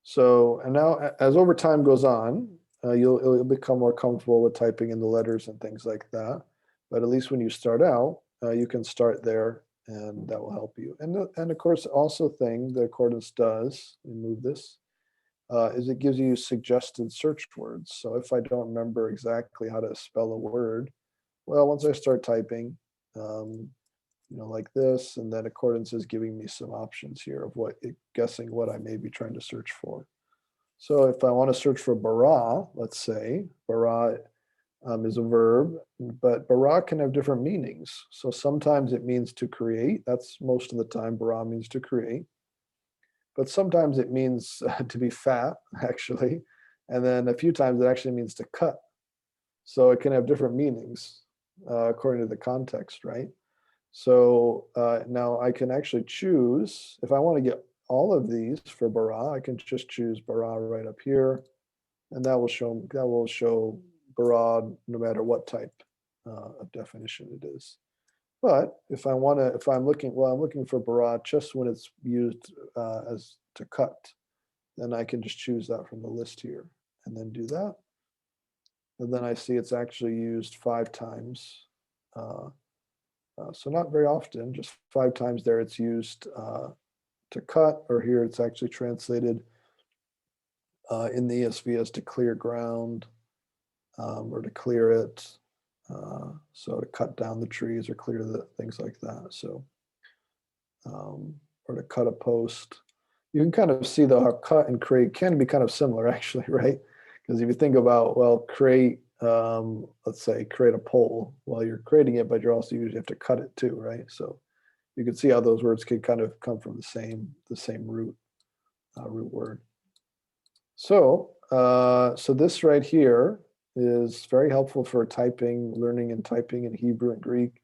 So, and now as over time goes on, you'll become more comfortable with typing in the letters and things like that. But at least when you start out, you can start there, and that will help you. And of course, also thing the Accordance does, remove this, is it gives you suggested search words. So if I don't remember exactly how to spell a word, well, once I start typing, like this, and then Accordance is giving me some options here of guessing what I may be trying to search for. So if I want to search for bara, let's say, bara is a verb, but bara can have different meanings. So sometimes it means to create. That's most of the time bara means to create. But sometimes it means to be fat, actually. And then a few times it actually means to cut. So it can have different meanings according to the context, right? So now I can actually choose, if I want to get all of these for bara, I can just choose bara right up here, and that will show bara no matter what type of definition it is. But if I'm looking for bara just when it's used as to cut, then I can just choose that from the list here and then do that. And then I see it's actually used 5 times. So not very often, just 5 times there it's used to cut, or here it's actually translated in the ESV as to clear ground, or to clear it. So to cut down the trees or clear the things like that. So, or to cut a post. You can kind of see though how cut and create can be kind of similar actually, right? Because if you think about, well, create let's say, create a poll. Well, you're creating it, but you're also usually have to cut it too, right? So you can see how those words could kind of come from the same root word. So so this right here is very helpful for typing, learning and typing in Hebrew and Greek.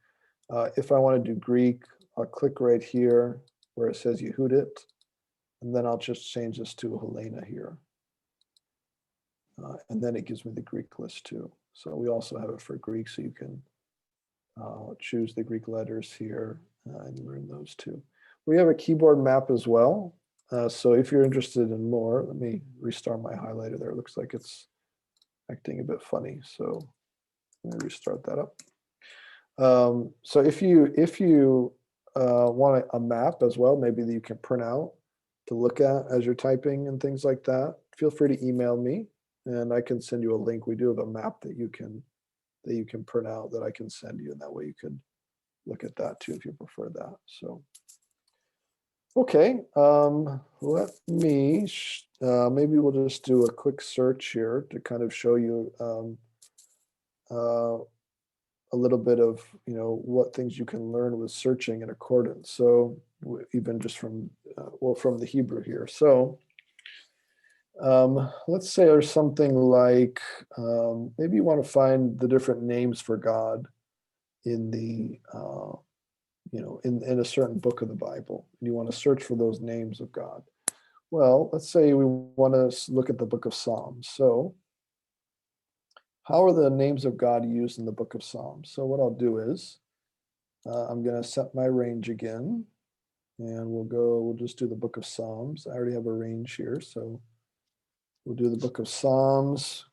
If I want to do Greek, I'll click right here where it says Yehudit, and then I'll just change this to Helena here. And then it gives me the Greek list too. So we also have it for Greek, so you can choose the Greek letters here and learn those too. We have a keyboard map as well. So if you're interested in more, let me restart my highlighter there. It looks like it's acting a bit funny. So let me restart that up. So if you want a map as well, maybe that you can print out to look at as you're typing and things like that, feel free to email me and I can send you a link. We do have a map that you can print out that I can send you, and that way you could look at that too if you prefer that. So okay, let me maybe we'll just do a quick search here to kind of show you a little bit of what things you can learn with searching in accordance. So even just from from the Hebrew here. So let's say there's something like maybe you want to find the different names for God in the in a certain book of the Bible. You want to search for those names of God. Well, let's say we want to look at the book of Psalms. So how are the names of God used in the book of Psalms? So what I'll do is I'm going to set my range again, and we'll just do the book of Psalms. I already have a range here, so we'll do the book of Psalms,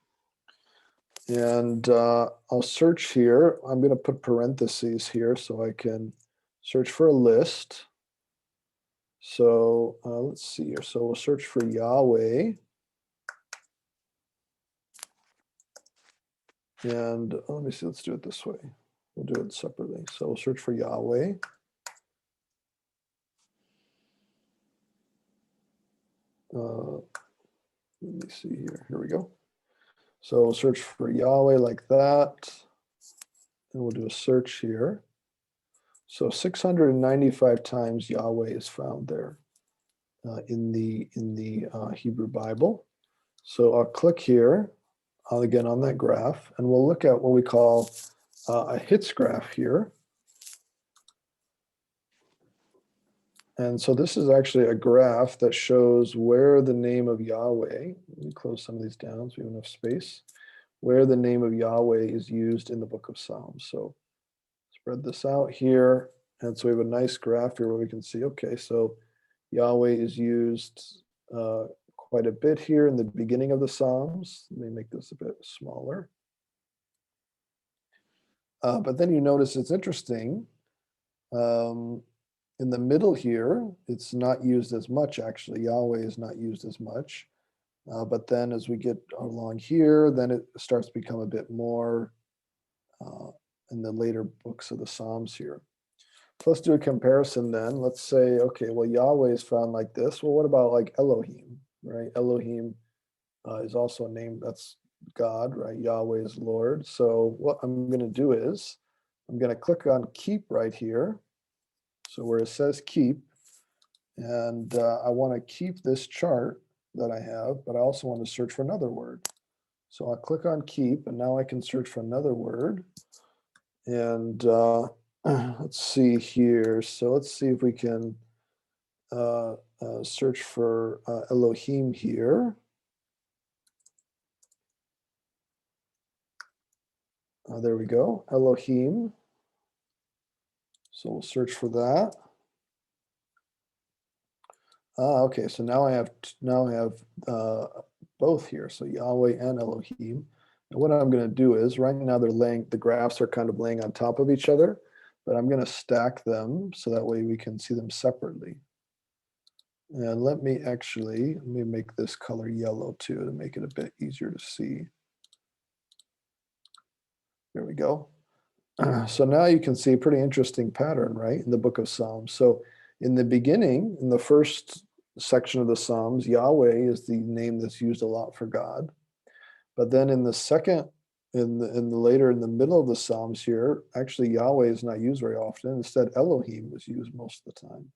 and I'll search here. I'm going to put parentheses here so I can search for a list. So let's see here. So we'll search for Yahweh. And let me see, let's do it this way. We'll do it separately. So we'll search for Yahweh. Let me see here. Here we go. So we'll search for Yahweh like that. And we'll do a search here. So 695 times Yahweh is found there in the Hebrew Bible. So I'll click here again on that graph, and we'll look at what we call a hits graph here. And so this is actually a graph that shows where the name of Yahweh, let me close some of these down so we have enough space, where the name of Yahweh is used in the book of Psalms. So spread this out here. And so we have a nice graph here where we can see, okay, so Yahweh is used quite a bit here in the beginning of the Psalms. Let me make this a bit smaller. But then you notice it's interesting. In the middle here, it's not used as much, actually. Yahweh is not used as much. But then as we get along here, then it starts to become a bit more in the later books of the Psalms here. So let's do a comparison then. Let's say, okay, well, Yahweh is found like this. Well, what about like Elohim, right? Elohim is also a name that's God, right? Yahweh is Lord. So what I'm going to do is I'm going to click on keep right here. So where it says keep, and I want to keep this chart that I have, but I also want to search for another word. So I'll click on keep, and now I can search for another word. And let's see here. So let's see if we can search for Elohim here. There we go, Elohim. So we'll search for that. Okay, so now I have both here, so Yahweh and Elohim. And what I'm going to do is, right now the graphs are kind of laying on top of each other, but I'm going to stack them so that way we can see them separately. And let me make this color yellow too to make it a bit easier to see. There we go. So now you can see a pretty interesting pattern, right, in the book of Psalms. So in the beginning, in the first section of the Psalms, Yahweh is the name that's used a lot for God. But then in the second later in the middle of the Psalms here, actually Yahweh is not used very often. Instead, Elohim was used most of the time.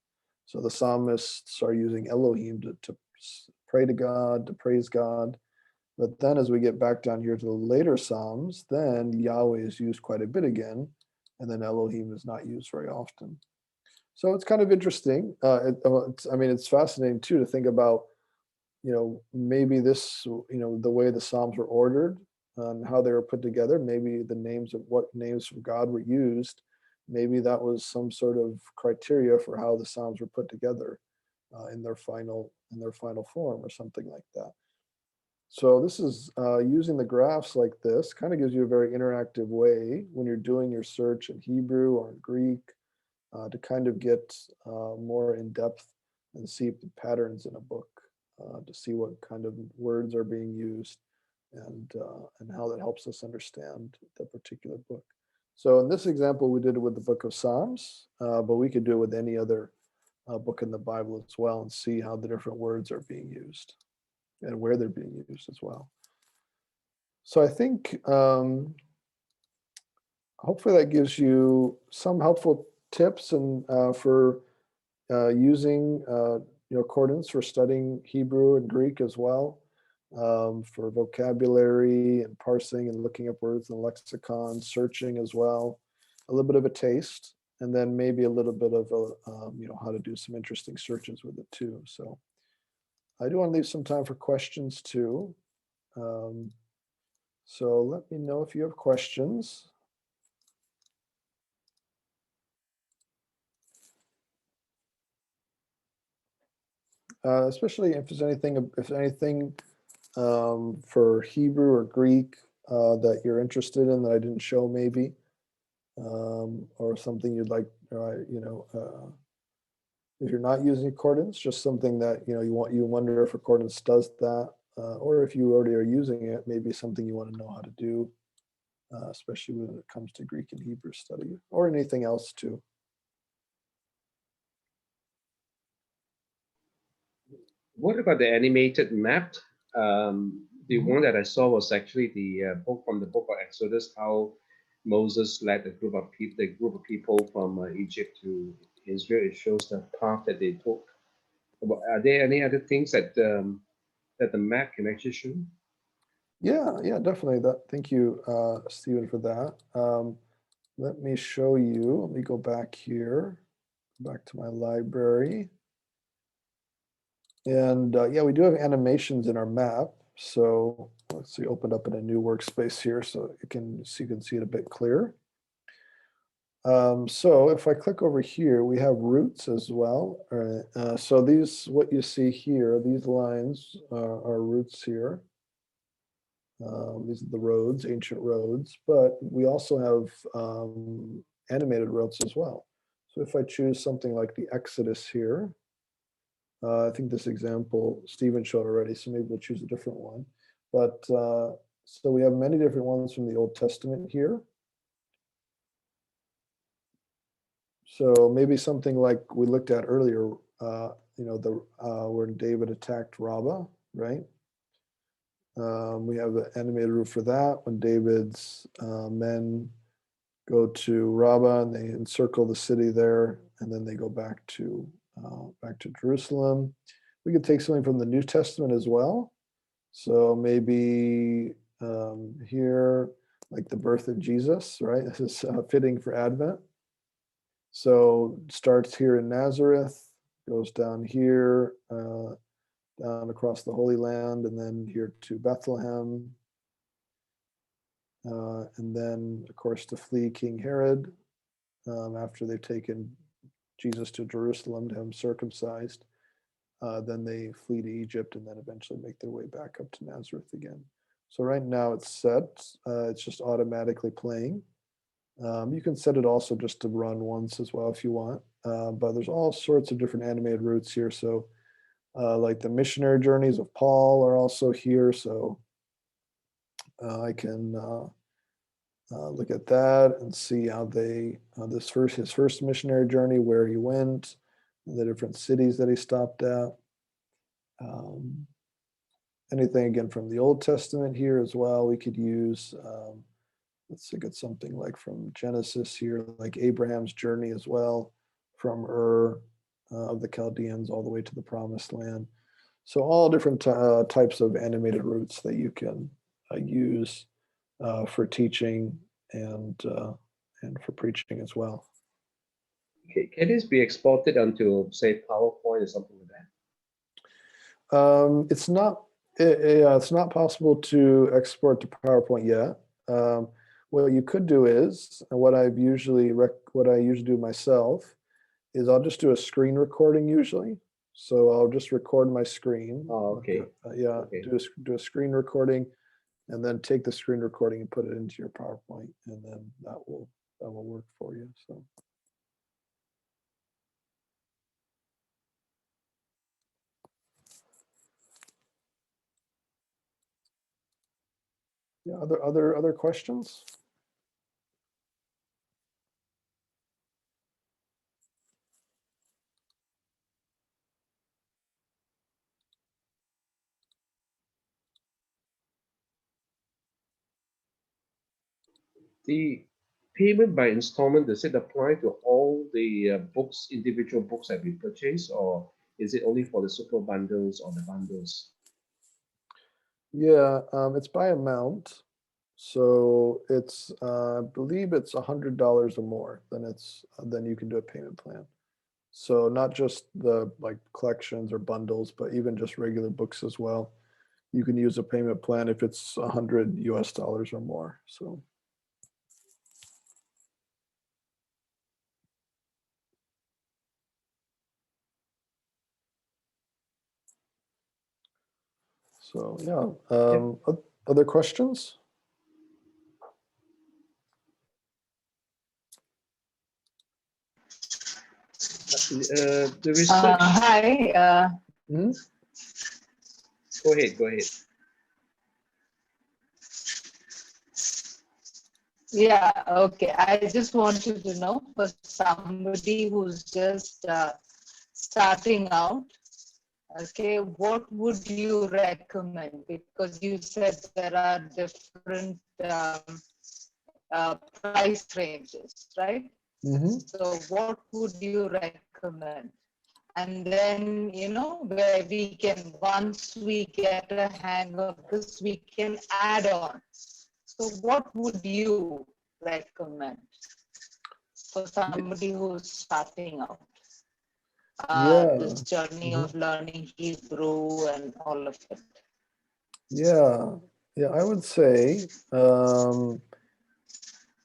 So the psalmists are using Elohim to pray to God, to praise God. But then as we get back down here to the later Psalms, then Yahweh is used quite a bit again, and then Elohim is not used very often. So it's kind of interesting. It's fascinating too to think about, maybe this, the way the Psalms were ordered and how they were put together, maybe the names of what names from God were used, maybe that was some sort of criteria for how the Psalms were put together in their final form or something like that. So this is using the graphs like this kind of gives you a very interactive way when you're doing your search in Hebrew or in Greek to kind of get more in depth and see the patterns in a book, to see what kind of words are being used and how that helps us understand the particular book. So in this example, we did it with the book of Psalms, but we could do it with any other book in the Bible as well and see how the different words are being used and where they're being used as well. So I think hopefully that gives you some helpful tips and for using accordance for studying Hebrew and Greek as well, for vocabulary and parsing and looking up words in the lexicon, searching as well, a little bit of a taste, and then maybe a little bit of how to do some interesting searches with it too. So I do want to leave some time for questions too. So let me know if you have questions. Especially if there's anything for Hebrew or Greek that you're interested in that I didn't show maybe, or something you'd like, if you're not using Accordance, just something that you wonder if Accordance does that, or if you already are using it, maybe something you want to know how to do, especially when it comes to Greek and Hebrew study, or anything else too. What about the animated map? The one that I saw was actually the book from the book of Exodus, how Moses led the group of people from Egypt to Israel. It shows the path that they took. Are there any other things that that the map can actually show? Yeah, definitely. Thank you, Stephen, for that. Let me show you. Let me go back here, back to my library. And yeah, we do have animations in our map. So let's see, open up in a new workspace here so you can see it a bit clearer. So if I click over here, we have roots as well. So what you see here, these lines are roots here. These are the roads, ancient roads, but we also have animated routes as well. So if I choose something like the Exodus here, I think this example Stephen showed already, so maybe we'll choose a different one. But so we have many different ones from the Old Testament here. So maybe something like we looked at earlier, where David attacked Rabbah, right? We have an animated route for that when David's men go to Rabbah and they encircle the city there, and then they go back to Jerusalem. We could take something from the New Testament as well. So maybe here, like the birth of Jesus, right? This is fitting for Advent. So starts here in Nazareth, goes down here, down across the Holy Land, and then here to Bethlehem. And then, of course, to flee King Herod after they've taken Jesus to Jerusalem to have him circumcised. Then they flee to Egypt and then eventually make their way back up to Nazareth again. So right now it's set. It's just automatically playing. You can set it also just to run once as well if you want. But there's all sorts of different animated routes here. So like the missionary journeys of Paul are also here. So I can look at that and see how his first missionary journey, where he went, the different cities that he stopped at. anything again from the Old Testament here as well. We could use, let's think of something like from Genesis here, like Abraham's journey as well, from Ur of the Chaldeans all the way to the Promised Land. So all different types of animated routes that you can use for teaching and for preaching as well. Can this be exported onto, say, PowerPoint or something like that? It's not. It's not possible to export to PowerPoint yet. What you could do is, and what I usually do myself, is I'll just do a screen recording usually. So I'll just record my screen. Oh, okay. Yeah, Okay. do a screen recording, and then take the screen recording and put it into your PowerPoint, and then that will work for you. So. Yeah, other questions? The payment by installment, does it apply to all the books, individual books that we purchase, or is it only for the super bundles or the bundles? Yeah, it's by amount. So it's, I believe it's $100 or more, then you can do a payment plan. So not just the like collections or bundles, but even just regular books as well. You can use a payment plan if it's $100 US or more. So. So yeah, other questions? The research. Hi. Hmm? Go ahead. Go ahead. Yeah, okay. I just wanted to know for somebody who's just starting out, okay, what would you recommend? Because you said there are different price ranges, right? Mm-hmm. So what would you recommend? And then, where we can, once we get a hang of this, we can add on. So what would you recommend for somebody who's starting out? This journey of learning Hebrew and all of it. Yeah, I would say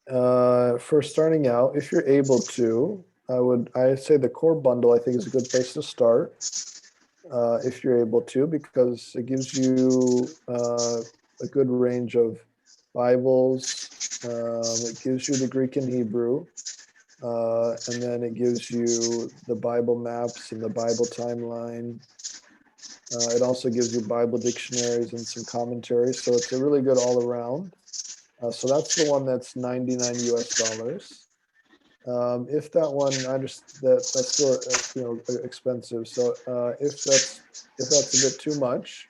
for starting out, if you're able to, I'd say the core bundle I think is a good place to start. If you're able to, because it gives you a good range of Bibles. It gives you the Greek and Hebrew, and then it gives you the Bible maps and the Bible timeline. It also gives you Bible dictionaries and some commentaries, so it's a really good all around. So that's the one that's $99 US. If that one, I understand that's still expensive. So if that's a bit too much,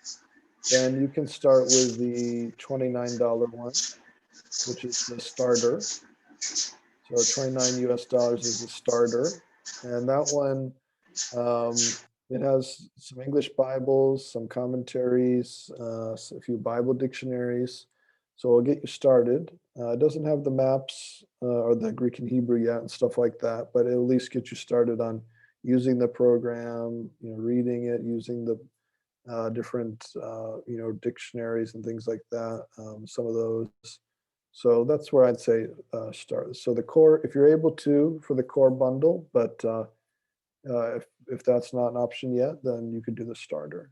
then you can start with the $29 one, which is the starter. So $29 US is the starter, and that one it has some English Bibles, some commentaries, a few Bible dictionaries. So it'll get you started. It doesn't have the maps or the Greek and Hebrew yet and stuff like that, but it'll at least get you started on using the program, reading it, using the different, dictionaries and things like that, some of those. So that's where I'd say start. So the core, if you're able to, for the core bundle, but if that's not an option yet, then you could do the starter.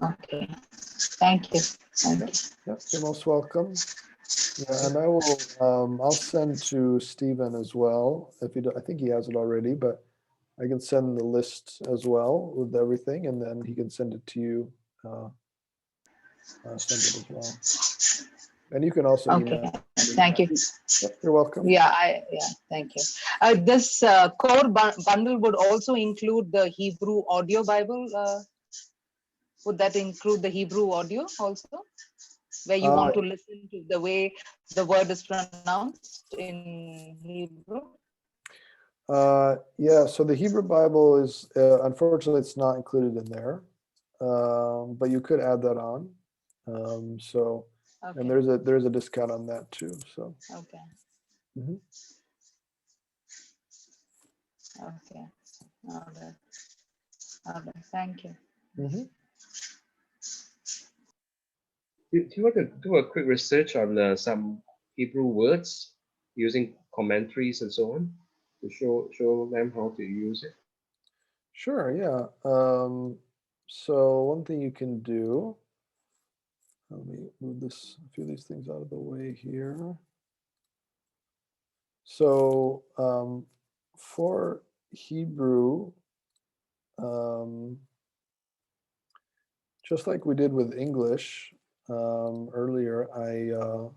Okay, thank you. Yep, you're most welcome. Yeah, and I will. I'll send to Stephen as well. If he, I think he has it already, but I can send the list as well with everything, and then he can send it to you. Send it as well. And you can also Okay, email. thank you. Yep, you're welcome. Yeah, thank you. This core bundle would also include the Hebrew audio Bible. Would that include the Hebrew audio also, where you want to listen to the way the word is pronounced in Hebrew? Yeah, so the Hebrew Bible is, unfortunately, it's not included in there, but you could add that on. So, Okay. and there's a discount on that too. So. Okay. Mhm. Okay. All right. All right. Thank you. Mhm. Do you want to do a quick research on some Hebrew words using commentaries and so on to show them how to use it? Sure, yeah. So one thing you can do, let me move a few of these things out of the way here. So for Hebrew, just like we did with English earlier, I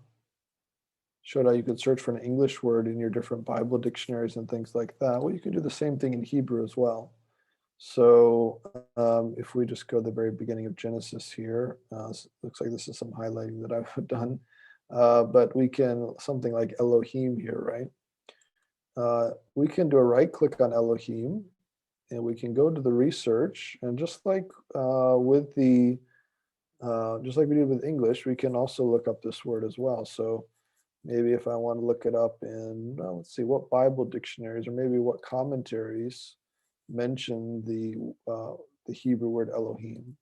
showed how you could search for an English word in your different Bible dictionaries and things like that. Well, you can do the same thing in Hebrew as well. So if we just go to the very beginning of Genesis here, looks like this is some highlighting that I've done, but we can, something like Elohim here, right? We can do a right click on Elohim, and we can go to the research, and just like with the, just like we did with English, we can also look up this word as well. So maybe if I want to look it up in, well, let's see, what Bible dictionaries or maybe what commentaries mention the Hebrew word Elohim,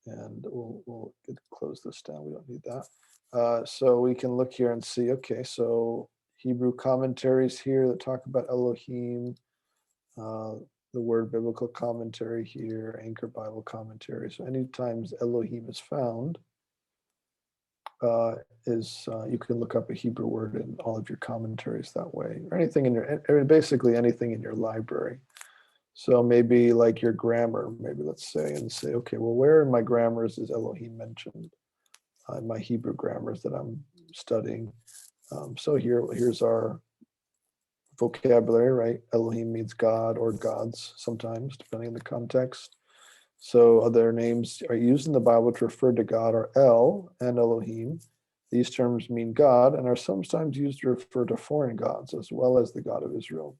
and we'll close this down. We don't need that. So we can look here and see. Okay, so Hebrew commentaries here that talk about Elohim. The word biblical commentary here, Anchor Bible commentary. So anytime Elohim is found, you can look up a Hebrew word in all of your commentaries that way, or anything in your, basically anything in your library. So maybe like your grammar, maybe let's say, and say, okay, well, where in my grammars is Elohim mentioned? In my Hebrew grammars that I'm studying. So here's our vocabulary, right? Elohim means God or gods sometimes, depending on the context. So other names are used in the Bible to refer to God are El and Elohim. These terms mean God and are sometimes used to refer to foreign gods as well as the God of Israel.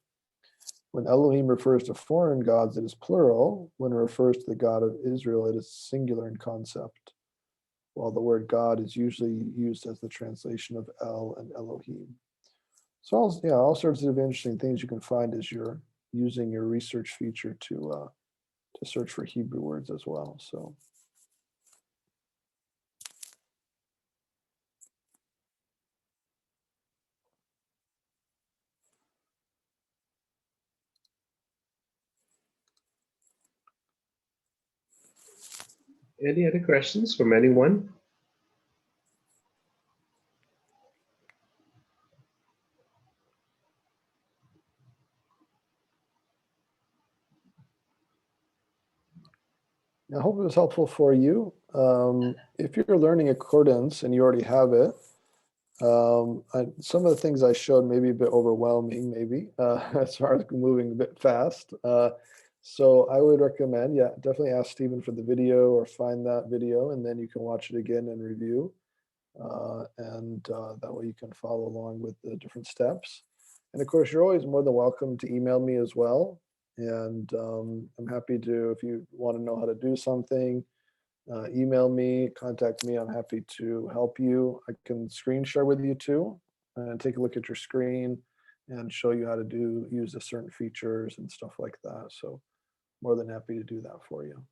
When Elohim refers to foreign gods, it is plural. When it refers to the God of Israel, it is singular in concept, while the word God is usually used as the translation of El and Elohim. So all sorts of interesting things you can find as you're using your research feature to search for Hebrew words as well. So. Any other questions from anyone? I hope it was helpful for you. If you're learning accordance and you already have it, some of the things I showed may be a bit overwhelming, maybe, as far as moving a bit fast. So I would recommend, definitely ask Stephen for the video or find that video, and then you can watch it again and review. And that way you can follow along with the different steps. And of course, you're always more than welcome to email me as well. And I'm happy to, if you want to know how to do something, email me, contact me. I'm happy to help you. I can screen share with you too, and take a look at your screen and show you how to use the certain features and stuff like that. So more than happy to do that for you.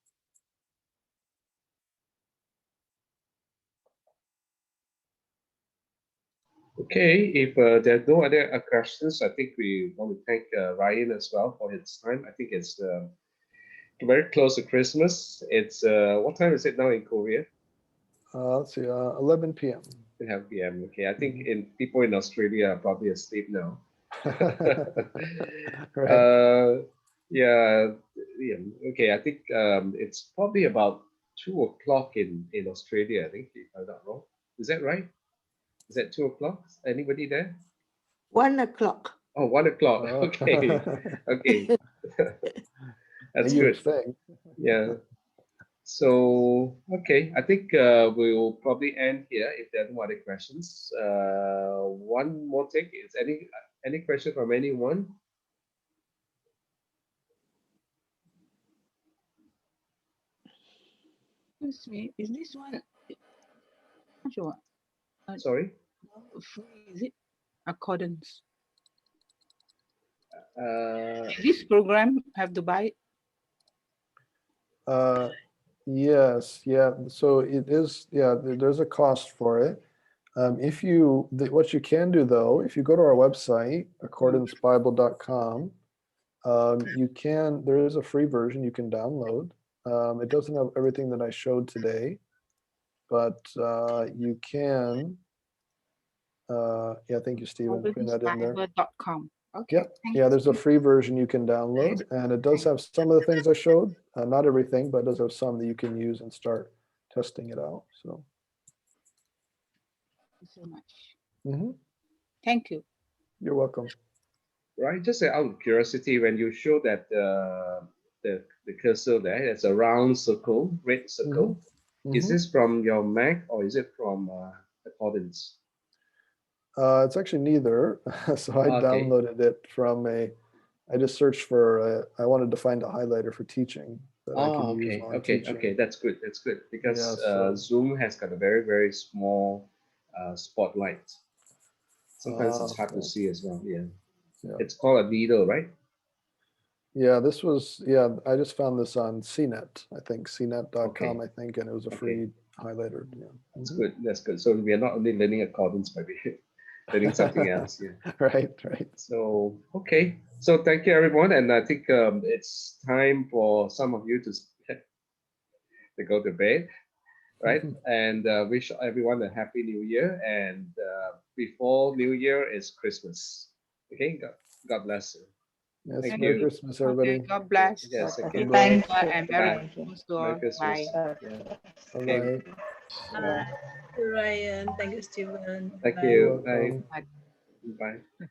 Okay, if there are no other questions, I think we want to thank Ryan as well for his time. I think it's very close to Christmas. It's what time is it now in Korea? Let's see, 11 p.m. 11 p.m. Okay, I think people in Australia are probably asleep now. Right. Yeah. Okay, I think it's probably about 2 o'clock in Australia. I think, if I'm not wrong. Is that right? Is that 2 o'clock? Anybody there? 1 o'clock. Oh, 1 o'clock. Okay. Okay. That's You good. would think. Yeah. So, okay, I think we'll probably end here if there are no other questions. One more thing, is any question from anyone? Excuse me, is this one? Not sure. Sorry. Free, is it? Accordance. Uh, This program have to buy it? Yes, yeah. So it is, yeah, there's a cost for it. If you, what you can do though, if you go to our website, accordancebible.com, there is a free version you can download. It doesn't have everything that I showed today, but you can, yeah, thank you, Stephen, putting that in there. Accordancebible.com. Okay. Yep. thank Yeah, you. there's a free version you can download, and it does have some of the things I showed, not everything, but it does have some that you can use and start testing it out. So, Thank you so much. mhm, Thank you. you're welcome. right, just out of curiosity, when you show that the cursor there, it's a round circle, red circle. Is Mhm. this from your Mac or is it from Accordance? It's actually neither. So I Okay. downloaded it from I just searched for, I wanted to find a highlighter for teaching that I Oh, can use okay, while I'm okay, teaching. okay. That's good. That's good because Yeah, so- Zoom has got a very, very small spotlight. Sometimes it's hard to okay. see as well. Yeah. Yeah. It's called a needle, right? Yeah, this was, yeah, I just found this on CNET, I think, cnet.com, Okay. I think, and it was a Okay. free highlighter. Yeah. That's Mhm. good. That's good. So we are not only learning accordance, but we're learning something else. Yeah. Right, right. So, okay. So thank you, everyone. And I think it's time for some of you to go to bed, right? And wish everyone a happy new year. And before New Year is Christmas. Okay. God bless you. Yes, Thank Merry you. Christmas, Okay, everybody. God bless. Yes, thank Good you. luck. Thank you. And Merry Thank you. Christmas to all. Merry Christmas. Bye. Yeah. Bye-bye. Okay. Thank you, Ryan. Thank you, Stephen. Thank Bye. you. You're Bye. welcome. Bye.